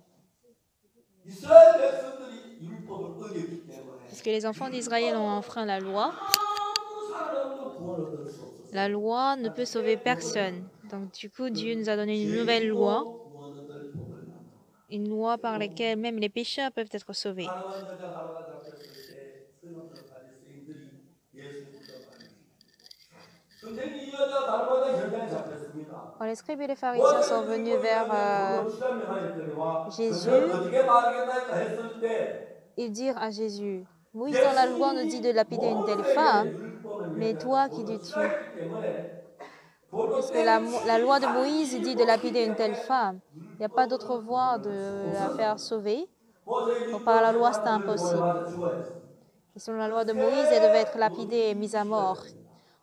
S1: parce que les enfants d'Israël ont enfreint la loi ne peut sauver personne. Donc du coup, Dieu nous a donné une nouvelle loi, une loi par laquelle même les pécheurs peuvent être sauvés. Quand les scribes et les pharisiens sont venus vers Jésus, ils dirent à Jésus, Moïse dans la loi nous dit de lapider une telle femme, mais toi qui dis-tu? Parce que la loi de Moïse dit de lapider une telle femme. Il n'y a pas d'autre voie de la faire sauver. Donc, par la loi, c'est impossible. Et selon la loi de Moïse, elle devait être lapidée et mise à mort.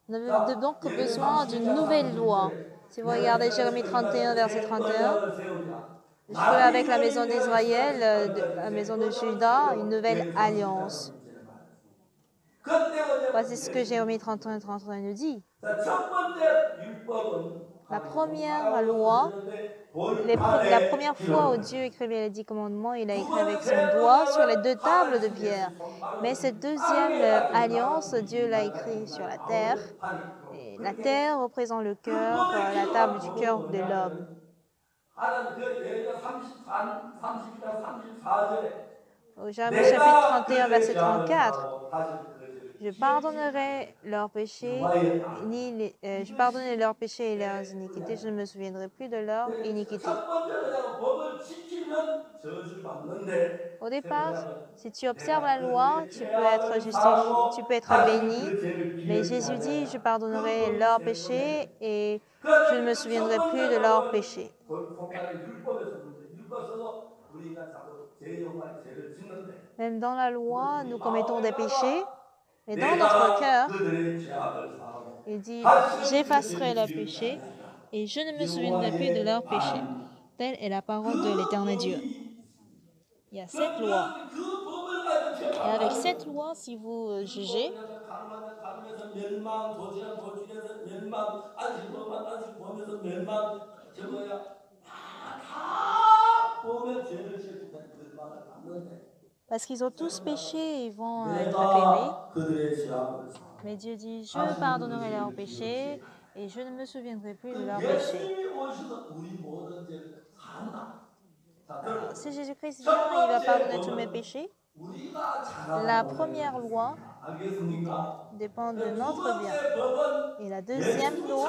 S1: On avait donc besoin d'une nouvelle loi. Si vous regardez Jérémie 31, verset 31, je ferai avec la maison d'Israël, la maison de Juda, une nouvelle alliance. Voici ce que Jérémie 31, 31 nous dit. La première loi, la première fois où Dieu écrivait les 10 commandements, il a écrit avec son doigt sur les 2 tables de pierre. Mais cette deuxième alliance, Dieu l'a écrit sur la terre. Et la terre représente le cœur, la table du cœur de l'homme. Au Jérémie chapitre 31, verset 34. Je pardonnerai leurs péchés, je pardonnerai leurs péchés et leurs iniquités. Je ne me souviendrai plus de leurs iniquités. Au départ, si tu observes la loi, tu peux être justifié, tu peux être béni. Mais Jésus dit, je pardonnerai leurs péchés et je ne me souviendrai plus de leurs péchés. Même dans la loi, nous commettons des péchés. Mais dans notre cœur, il dit, j'effacerai leurs péchés et je ne me souviendrai plus de leurs péchés. Telle est la parole de l'Éternel Dieu. Il y a 7 lois. Et avec cette loi, si vous jugez, parce qu'ils ont tous péché, ils vont être acclamés. Mais Dieu dit, je pardonnerai leurs péchés et je ne me souviendrai plus de leurs péchés. Alors, si Jésus-Christ vient, il va pardonner tous mes péchés. La première loi dépend de notre bien. Et la deuxième loi,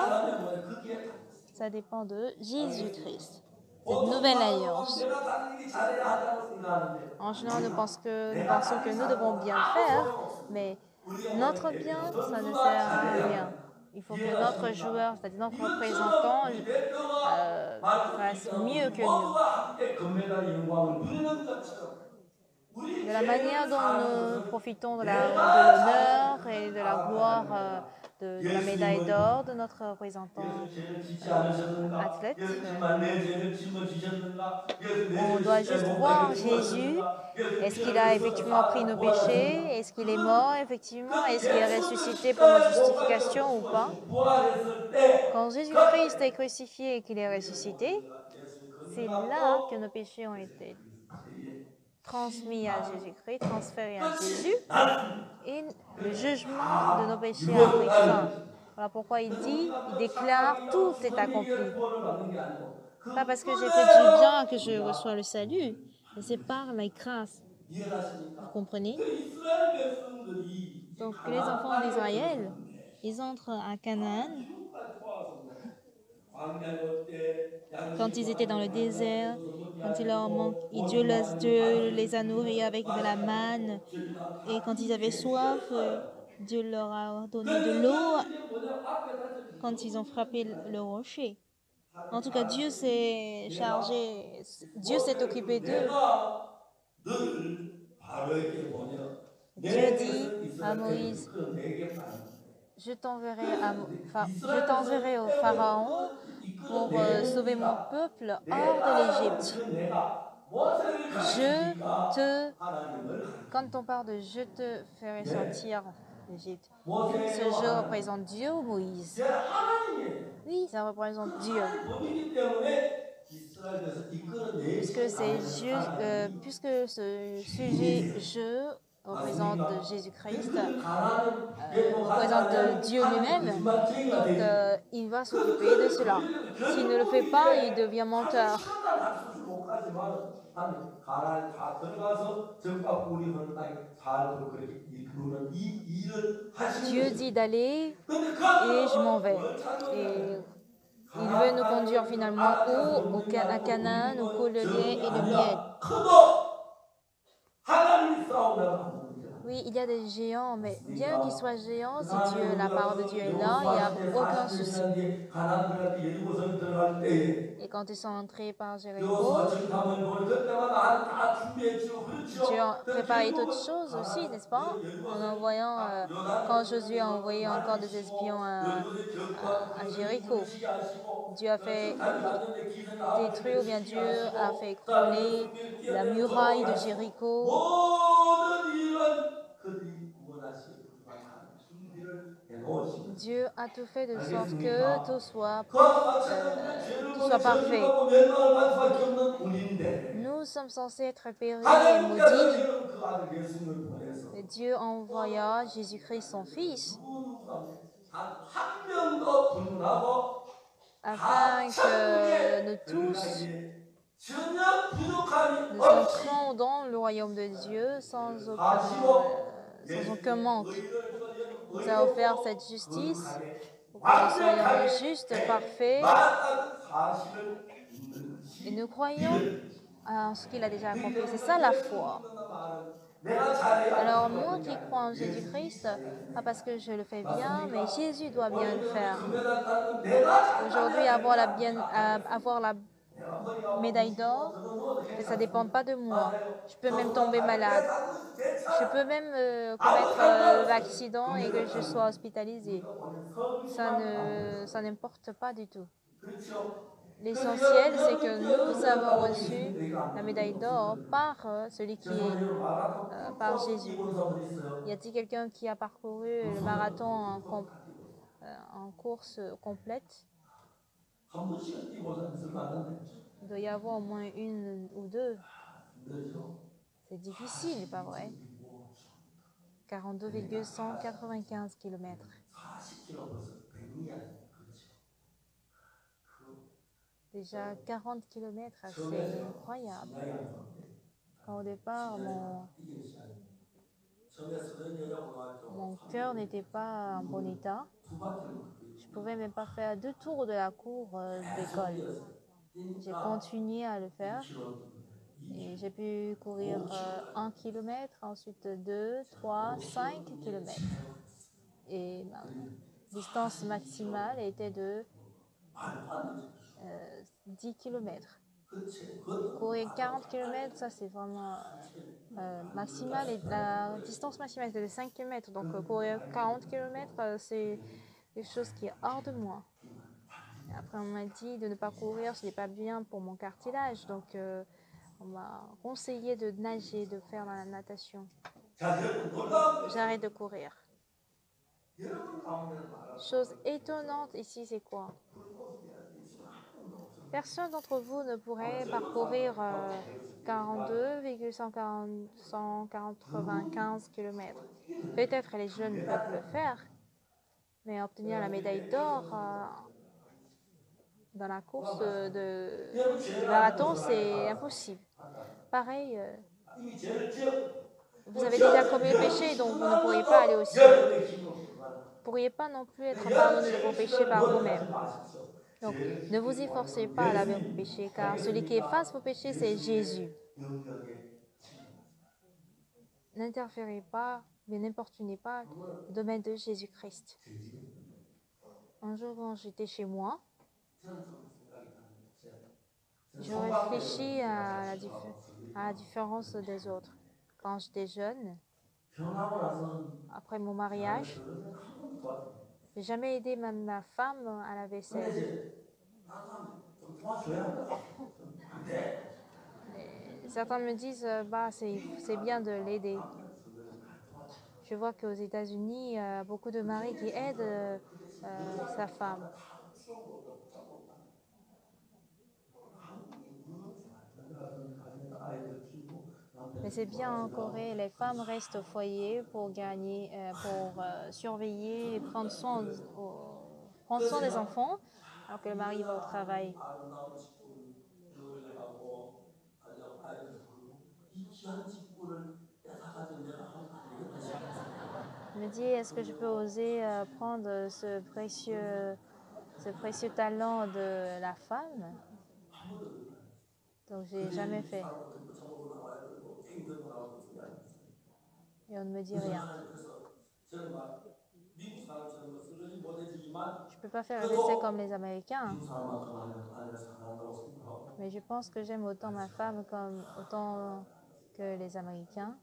S1: ça dépend de Jésus-Christ. Cette nouvelle alliance. En général, nous pensons que nous devons bien faire, mais notre bien, ça ne sert à rien. Il faut que notre joueur, c'est-à-dire notre représentant, fasse mieux que nous. De la manière dont nous profitons de l'honneur et de la gloire de la médaille d'or de notre représentant athlète, on doit juste voir Jésus. Est-ce qu'il a effectivement pris nos péchés? Est-ce qu'il est mort effectivement? Est-ce qu'il est ressuscité pour notre justification ou pas? Quand Jésus-Christ est crucifié et qu'il est ressuscité, c'est là que nos péchés ont été transmis à Jésus-Christ, transférés à Jésus, et le jugement de nos péchés a pris fin. Voilà pourquoi il dit, il déclare, tout est accompli. Pas parce que j'ai fait du bien que je reçois le salut, mais c'est par la grâce. Vous comprenez? Donc les enfants d'Israël, ils entrent à Canaan. Quand ils étaient dans le désert, quand il leur manque, Dieu les a nourris avec de la manne. Et quand ils avaient soif, Dieu leur a donné de l'eau quand ils ont frappé le rocher. En tout cas, Dieu s'est chargé, Dieu s'est occupé d'eux. Dieu dit à Moïse, je t'enverrai au Pharaon pour sauver mon peuple hors de l'Égypte. Quand on parle de je te ferai sortir d'Égypte, ce je représente Dieu ou Moïse? Oui, ça représente Dieu. Puisque ce sujet je représente Jésus-Christ, représente Dieu lui-même, donc il va s'occuper de cela. S'il ne le fait pas, il devient menteur. Dieu dit d'aller et je m'en vais. Et il veut nous conduire finalement où? À Canaan, où coule le lait et le miel. Oui, il y a des géants, mais bien qu'ils soient géants, si Dieu, la parole de Dieu est là, il n'y a aucun souci. Et quand ils sont entrés par Jéricho, Dieu a préparé toutes choses aussi, n'est-ce pas? En envoyant, quand Josué a envoyé encore des espions à Jéricho, Dieu a fait détruire, ou bien Dieu a fait écrouler la muraille de Jéricho. Dieu a tout fait de sorte que tout soit parfait. Nous sommes censés être péris et maudits, mais Dieu envoya Jésus-Christ, son Fils, afin que nous tous, nous entrons dans le royaume de Dieu sans aucun manque. Il nous a offert cette justice pour que nous soyons justes, parfaits, et nous croyons en ce qu'il a déjà accompli. C'est ça la foi. Alors moi qui crois en Jésus-Christ, pas parce que je le fais bien, mais Jésus doit bien le faire. Aujourd'hui, avoir la médaille d'or, ça ne dépend pas de moi. Je peux même tomber malade. Je peux même commettre l'accident et que je sois hospitalisé. Ça n'importe pas du tout. L'essentiel, c'est que nous avons reçu la médaille d'or par celui qui est par Jésus. Y a-t-il quelqu'un qui a parcouru le marathon en course complète? Il doit y avoir au moins une ou deux. C'est difficile, pas vrai? 42,195 km. Déjà 40 km, c'est incroyable. Quand au départ, mon cœur n'était pas en bon état. Je ne pouvais même pas faire 2 tours de la cour d'école. J'ai continué à le faire et j'ai pu courir 1 km, ensuite 2, 3, 5 km. Et ma distance maximale était de 10 km. Courir 40 km, ça c'est vraiment maximal. Et la distance maximale était de 5 km. Donc courir 40 km, c'est quelque chose qui est hors de moi. Après, on m'a dit de ne pas courir, ce n'est pas bien pour mon cartilage. Donc, on m'a conseillé de nager, de faire la natation. J'arrête de courir. Chose étonnante ici, c'est quoi? Personne d'entre vous ne pourrait parcourir 42,195 km. Peut-être les jeunes peuvent le faire, mais obtenir la médaille d'or dans la course du marathon, c'est impossible. Pareil, vous avez déjà commis le péché, donc vous ne pourriez pas aller au ciel. Vous ne pourriez pas non plus être pardonné de vos péchés par vous-même. Donc, ne vous y forcez pas à laver vos péchés, car celui qui efface vos péchés, c'est Jésus. N'interférez pas, mais n'importunez pas le domaine de Jésus-Christ. Un jour, quand j'étais chez moi, je réfléchis à la différence des autres. Quand j'étais jeune, après mon mariage, j'ai jamais aidé ma femme à la vaisselle. Et certains me disent, bah, c'est bien de l'aider. Je vois qu'aux États-Unis, il y a beaucoup de maris qui aident sa femme. Mais c'est bien en Corée, les femmes restent au foyer pour surveiller et prendre soin des enfants, alors que le mari va au travail. Je me dis, est-ce que je peux oser prendre ce précieux talent de la femme? Donc, j'ai jamais fait. et on ne me dit rien.
S2: 저는 막 미국 사람처럼 쓰러지 못해지지만
S1: Je ne peux pas faire rester comme les Américains,
S2: 미국 사람만큼 아내를 사랑한다고 생각하고
S1: mais je pense que j'aime autant ma femme comme autant que les Américains.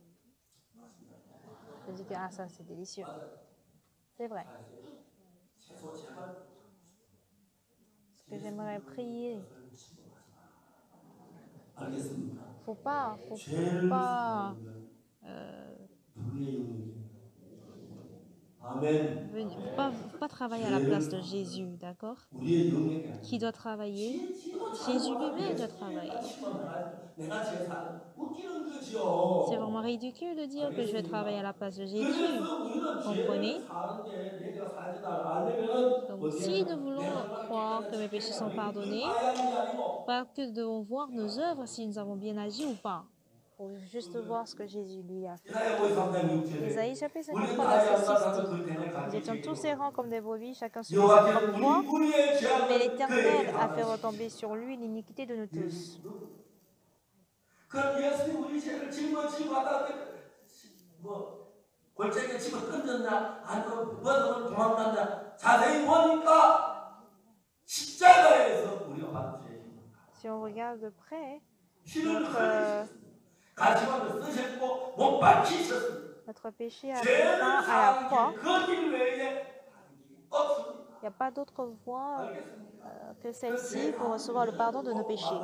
S1: Je dis que ah, ça c'est délicieux. C'est vrai.
S2: 최소 제발
S1: Ce que j'aimerais prier.
S2: 알겠습니다.
S1: Faut pas
S2: 죄를 누구의 영역입니까? 아멘.
S1: faut pas travailler à la place de Jésus, d'accord?
S2: 우리의 영역이 아니에요.
S1: Qui doit travailler? Jésus lui-même doit travailler.
S2: 내가 제사 웃기는 거죠.
S1: C'est vraiment ridicule de dire que je vais travailler à la place de Jésus. Comprenez? Donc, si nous voulons croire que mes péchés sont pardonnés, pas que nous devons voir nos œuvres si nous avons bien agi ou pas. Il faut juste voir ce que Jésus lui a fait. Isaïe chapitre 53, verset 6 dit, nous étions tous errants comme des brebis, chacun suivait sa propre voie, mais l'Éternel a fait retomber sur lui l'iniquité de nous tous.
S2: 그럼 예수님 우리 죄를 짊어지고 왔다 뭐 골짜기에 집어 던졌나 아니면 벗어서 도망갔나 자세히 보니까 십자가에서 우리가 받은 죄입니다.
S1: Si on regarde de près,
S2: 가시관을 쓰셨고 못 박히셨습니다.
S1: notre péché a pris fin à la croix.
S2: 그 외에 없습니다.
S1: Il n'y a pas d'autre voie que celle-ci pour recevoir le pardon de nos péchés.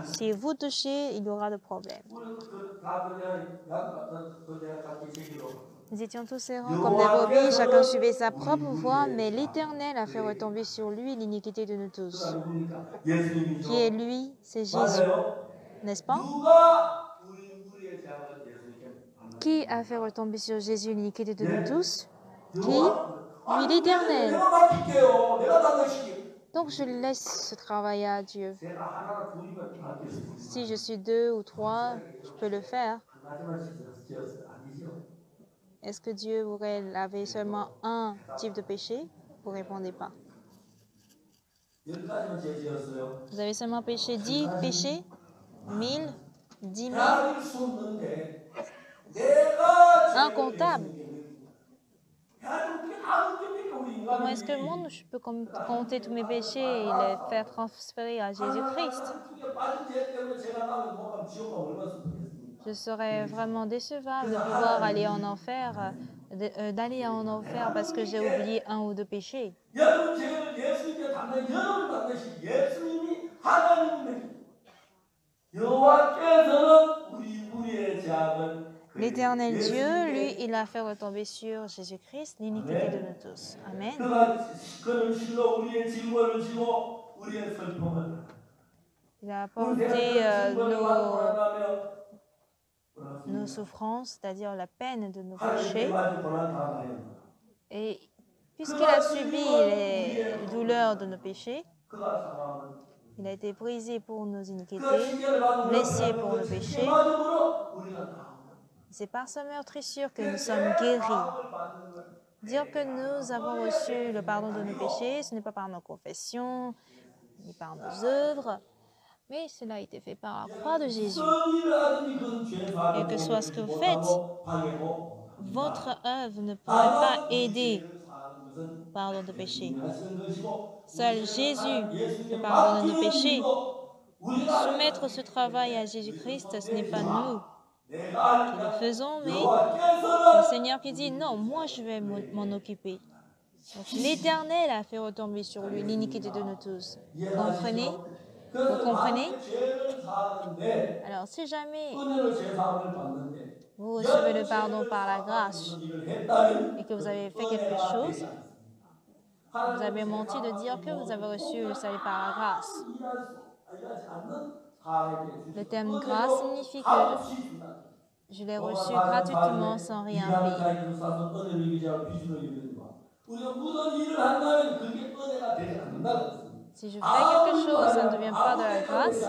S1: Si vous touchez, il y aura de problèmes. Nous étions tous errants comme des brebis, chacun suivait sa propre voie, mais l'Éternel a fait retomber sur lui l'iniquité de nous tous. Qui est lui? C'est Jésus, n'est-ce pas? Qui a fait retomber sur Jésus l'iniquité de nous tous? Qui? Lui, l'Éternel. Donc je laisse ce travail à Dieu. Si je suis 2 ou 3, je peux le faire. Est-ce que Dieu aurait lavé seulement un type de péché? Vous ne répondez pas. Vous avez seulement péché 10 péchés? 1000? 10 000? Incontable. Comment est-ce que moi, je peux compter tous mes péchés et les faire transférer à Jésus-Christ? Je serais vraiment décevable de pouvoir aller en enfer, d'aller en enfer parce que j'ai oublié 1 ou 2 péchés. L'Éternel Dieu, lui, il a fait retomber sur Jésus-Christ l'iniquité de nous tous. Amen. Il a apporté nos souffrances, c'est-à-dire la peine de nos péchés. Et puisqu'il a subi les douleurs de nos péchés, il a été brisé pour nos iniquités, blessé pour nos péchés. C'est par sa meurtrissure que nous sommes guéris. Dire que nous avons reçu le pardon de nos péchés, ce n'est pas par nos confessions, ni par nos œuvres, mais cela a été fait par la croix de Jésus. Et que soit ce que vous faites, votre œuvre ne pourrait pas aider le pardon de péché. Seul Jésus peut pardonner nos péchés. Soumettre ce travail à Jésus-Christ, ce n'est pas nous qui le faisons, mais le Seigneur qui dit non, moi je vais m'en occuper. Donc l'Éternel a fait retomber sur lui l'iniquité de nous tous. Vous comprenez? Vous comprenez? Alors si jamais vous recevez le pardon par la grâce et que vous avez fait quelque chose, vous avez menti de dire que vous avez reçu le salut par la grâce. Le terme grâce signifie que je l'ai reçu gratuitement sans rien payer. Si je fais quelque chose, ça ne devient pas de la grâce.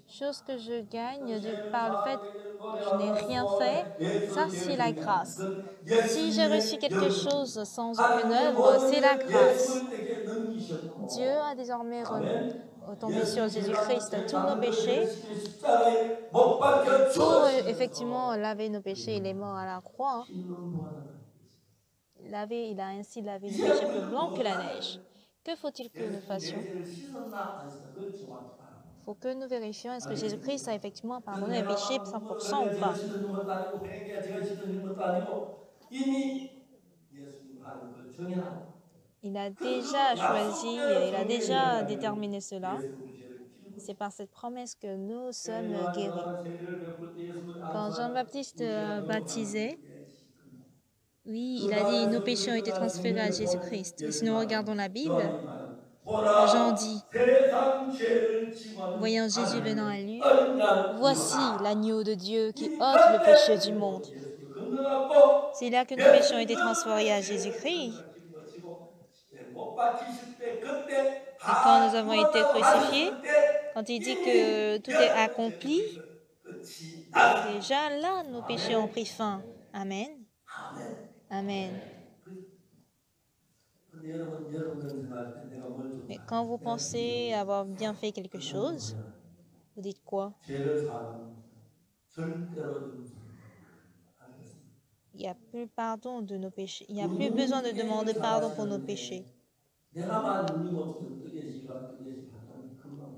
S1: Chose que je gagne par le fait que je n'ai rien fait, ça c'est la grâce. Si j'ai reçu quelque chose sans aucune œuvre, c'est la grâce. Dieu a désormais
S2: 아멘.
S1: tombé sur Jésus-Christ tous nos péchés.
S2: 십자가에 못 박혀
S1: Pour
S2: 죽으신
S1: effectivement laver nos péchés, il est mort à la croix.
S2: 피는 보하다.
S1: Il a ainsi lavé nos péchés plus blancs que la neige. Que faut-il que nous fassions?
S2: 죄를 씻었나 안 씻었나 그걸 정확히 봐라.
S1: Il faut que nous vérifions est-ce que Jésus-Christ a effectivement pardonné les péchés 100% ou pas.
S2: 씻어준 것도 아니고 회개가 제가 씻어준 것도 아니고 이미 예수님 하는 걸 정해놨고
S1: Il a déjà choisi, il a déjà déterminé cela. C'est par cette promesse que nous sommes guéris. Quand Jean-Baptiste baptisait, oui, il a dit nos péchés ont été transférés à Jésus-Christ. Et si nous regardons la Bible, Jean dit, voyant Jésus venant à lui, voici l'agneau de Dieu qui ôte le péché du monde. C'est là que nos péchés ont été transférés à Jésus-Christ. Et quand nous avons été crucifiés, quand il dit que tout est accompli, déjà là, nos péchés ont pris fin. Amen. Amen. Mais quand vous pensez avoir bien fait quelque chose, vous dites quoi? Il n'y a plus pardon de nos péchés. Il n'y a plus besoin de demander pardon pour nos péchés.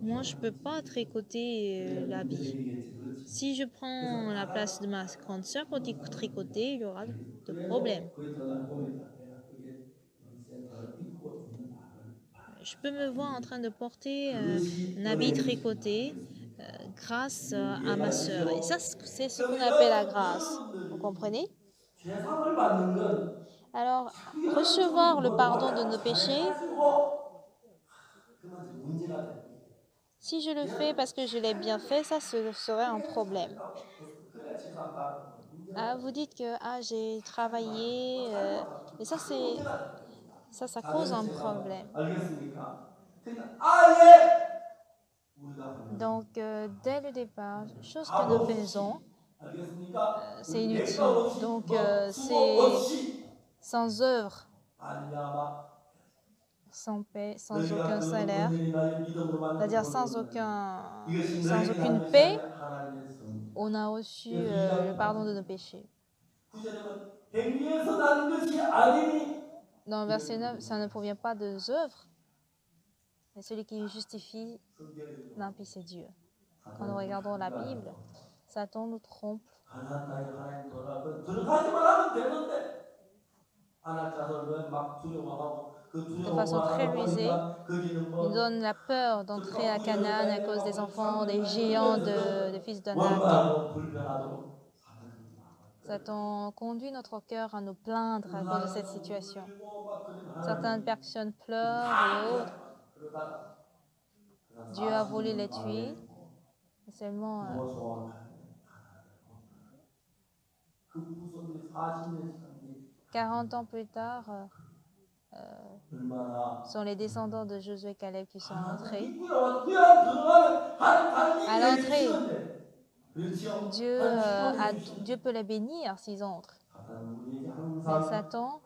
S1: Moi, je ne peux pas tricoter l'habit. Si je prends la place de ma grande sœur pour tricoter, il y aura de problèmes. Je peux me voir en train de porter un habit tricoté grâce à ma sœur. Et ça, c'est ce qu'on appelle la grâce. Vous comprenez? Alors, recevoir le pardon de nos péchés, si je le fais parce que je l'ai bien fait, ça serait un problème. Ah, vous dites que j'ai travaillé, mais ça cause un problème. Donc, dès le départ, chose que nous faisons, c'est inutile. Donc, c'est sans œuvre, sans paix, sans aucun salaire, c'est-à-dire sans aucune paix, on a reçu le pardon de nos péchés. Dans le verset 9, ça ne provient pas des œuvres, mais celui qui justifie l'impie, c'est Dieu. Quand nous regardons la Bible, Satan nous trompe. De façon très rusée, il donne la peur d'entrer à Canaan à cause des enfants, des géants, des fils d'Anak. Satan conduit notre cœur à nous plaindre à cause de cette situation. Certaines personnes pleurent et autres. Dieu a voulu les tuer. Et seulement 40 ans plus tard, sont les descendants de Josué et Caleb qui sont entrés. À l'entrée, Dieu peut les bénir s'ils entrent. Mais Satan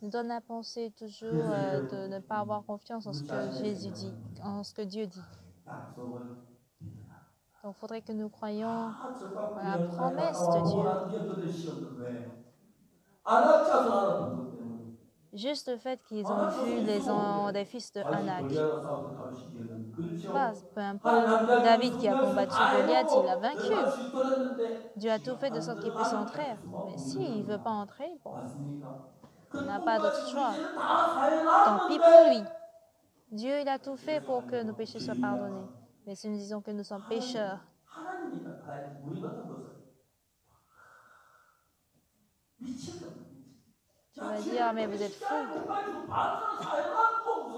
S1: nous donne à penser toujours de ne pas avoir confiance en ce que Jésus dit, en ce que Dieu dit. Donc, il faudrait que nous croyions à la promesse de Dieu. Juste le fait qu'ils ont vu des fils de Anak. Peu importe, David qui a combattu Goliath, il a vaincu. Dieu a tout fait de sorte qu'il puisse entrer. Mais s'il ne veut pas entrer, bon, il n'a pas d'autre choix. Tant pis pour lui. Dieu, il a tout fait pour que nos péchés soient pardonnés. Mais si nous disons que nous sommes pécheurs, tu vas dire, mais vous êtes fou.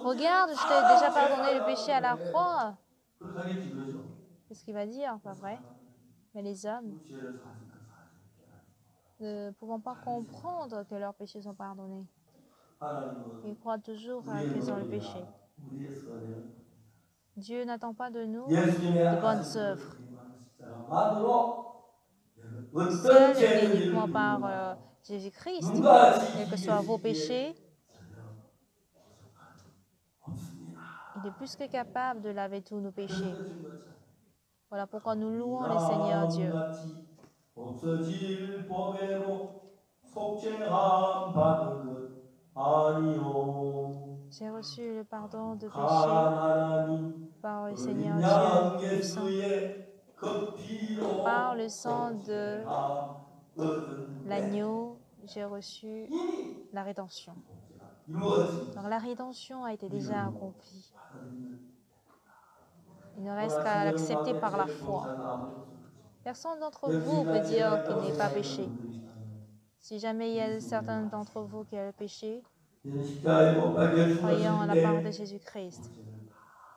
S1: Regarde, je t'ai déjà pardonné le péché à la croix. Qu'est-ce qu'il va dire? Pas vrai? Mais les hommes ne pouvant pas comprendre que leurs péchés sont pardonnés, ils croient toujours qu'ils ont le péché. Dieu n'attend pas de nous de bonnes œuvres. Seul et uniquement par Jésus-Christ, quels que soient vos péchés, Il est plus que capable de laver tous nos péchés.
S2: 그래서 거지.
S1: Voilà pourquoi nous louons le Seigneur Dieu.
S2: 마음같이 없어질 법에로 속죄함 받은 것 아니요.
S1: J'ai reçu le pardon de péché
S2: 강한 하나님
S1: par le
S2: 그
S1: Seigneur
S2: 양
S1: Dieu puissant.
S2: 예수의 그 피로
S1: Par le sang de
S2: 얻은
S1: l'agneau, j'ai reçu
S2: 이미
S1: la rédemption.
S2: 이루어진
S1: Donc la rédemption a été déjà accomplie. Il ne reste qu'à l'accepter par la foi. Personne d'entre vous peut dire qu'il n'est pas péché. Si jamais il y a certains d'entre vous qui ont péché, croyant en la part de Jésus-Christ.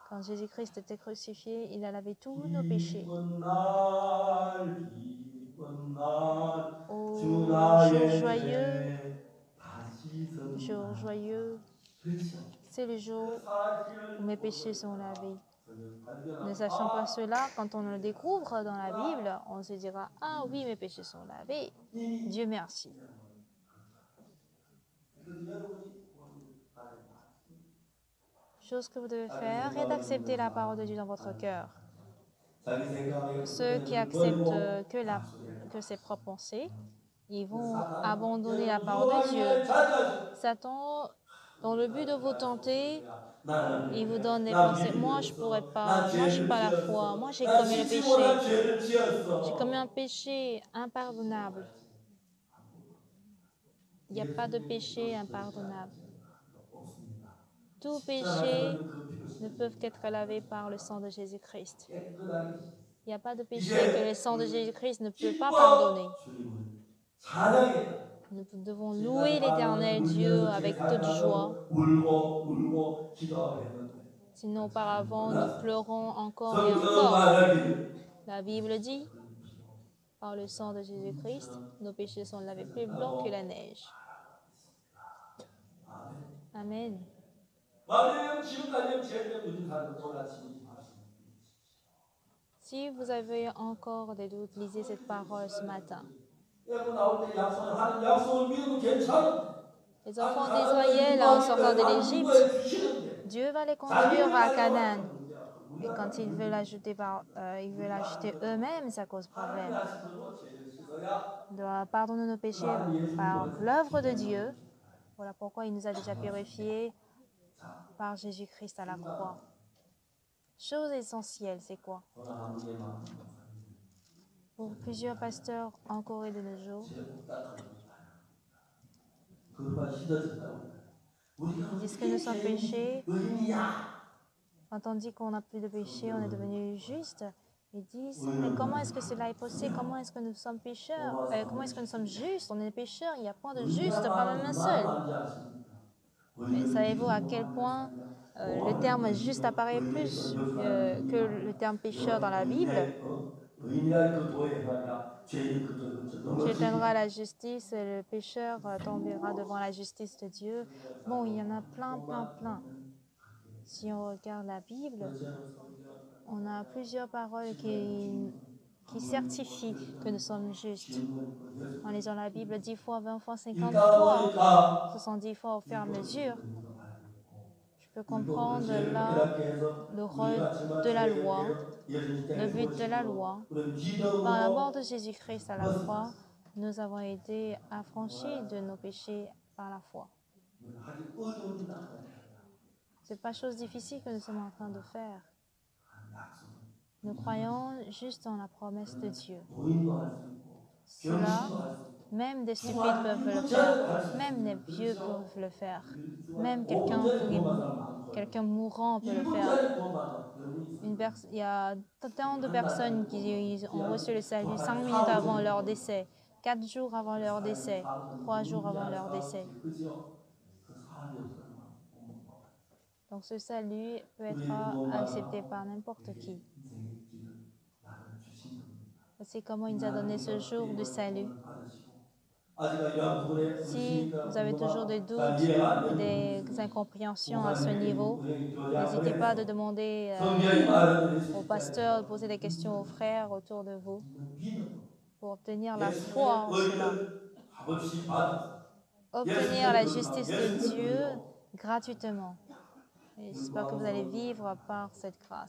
S1: Quand Jésus-Christ était crucifié, il a lavé tous nos péchés. Au jour joyeux, c'est le jour où mes péchés sont lavés. Ne sachant pas cela, quand on le découvre dans la Bible, on se dira « Ah oui, mes péchés sont lavés. Dieu merci. » Chose que vous devez faire est d'accepter la parole de Dieu dans votre cœur. Ceux qui acceptent que ses propres pensées, ils vont abandonner la parole de Dieu. Satan, dans le but de vous tenter, il vous donne des pensées. Moi, je ne pourrais pas. Moi, je n'ai pas la foi. Moi, j'ai commis le péché. J'ai commis un péché impardonnable. Il n'y a pas de péché impardonnable. Tous péchés ne peuvent qu'être lavés par le sang de Jésus-Christ. Il n'y a pas de péché que le sang de Jésus-Christ ne peut pas pardonner. Nous devons louer l'Éternel Dieu avec toute joie. Sinon, auparavant, nous pleurons encore et encore. La Bible dit, par le sang de Jésus-Christ, nos péchés sont lavés plus blancs que la neige. Amen. Si vous avez encore des doutes, lisez cette parole ce matin. Les enfants d'Israël, en sortant de l'Égypte, Dieu va les conduire à Canaan. Et quand ils veulent ajouter eux-mêmes, ça cause problème. On doit pardonner nos péchés par l'œuvre de Dieu. Voilà pourquoi il nous a déjà purifiés par Jésus-Christ à la croix. Chose essentielle, c'est quoi? Pour plusieurs pasteurs en Corée de nos jours, ils disent que nous sommes péchés. Quand on dit qu'on n'a plus de péché, on est devenu juste. Ils disent, mais comment est-ce que cela est possible? Comment est-ce que nous sommes pécheurs? Comment est-ce que nous sommes justes? On est pécheurs, il n'y a point de juste, pas même un seul. Mais savez-vous à quel point le terme juste apparaît plus que le terme pécheur dans la Bible? Tu atteindras la justice, et le pécheur tombera devant la justice de Dieu. Bon, il y en a plein. Si on regarde la Bible, on a plusieurs paroles qui certifient que nous sommes justes. En lisant la Bible 10 fois, 20 fois, 50 fois, 70 fois au fur et à mesure, je peux comprendre là le rôle de la loi, le but de la loi. Par la mort de Jésus-Christ à la croix, nous avons été affranchis de nos péchés par la foi. Ce n'est pas chose difficile que nous sommes en train de faire. Nous croyons juste en la promesse de Dieu. Cela, même des stupides peuvent le faire, même les vieux peuvent le faire, même quelqu'un mourant peut le faire. Il y a tant de personnes qui ont reçu le salut 5 minutes avant leur décès, 4 jours avant leur décès, 3 jours avant leur décès. Donc ce salut peut être accepté par n'importe qui. C'est comment il nous a donné ce jour du salut. Si vous avez toujours des doutes et des incompréhensions à ce niveau, n'hésitez pas à demander au pasteur, de poser des questions aux frères autour de vous pour obtenir la foi en cela. Obtenir la justice de Dieu gratuitement. Et j'espère que vous allez vivre par cette grâce.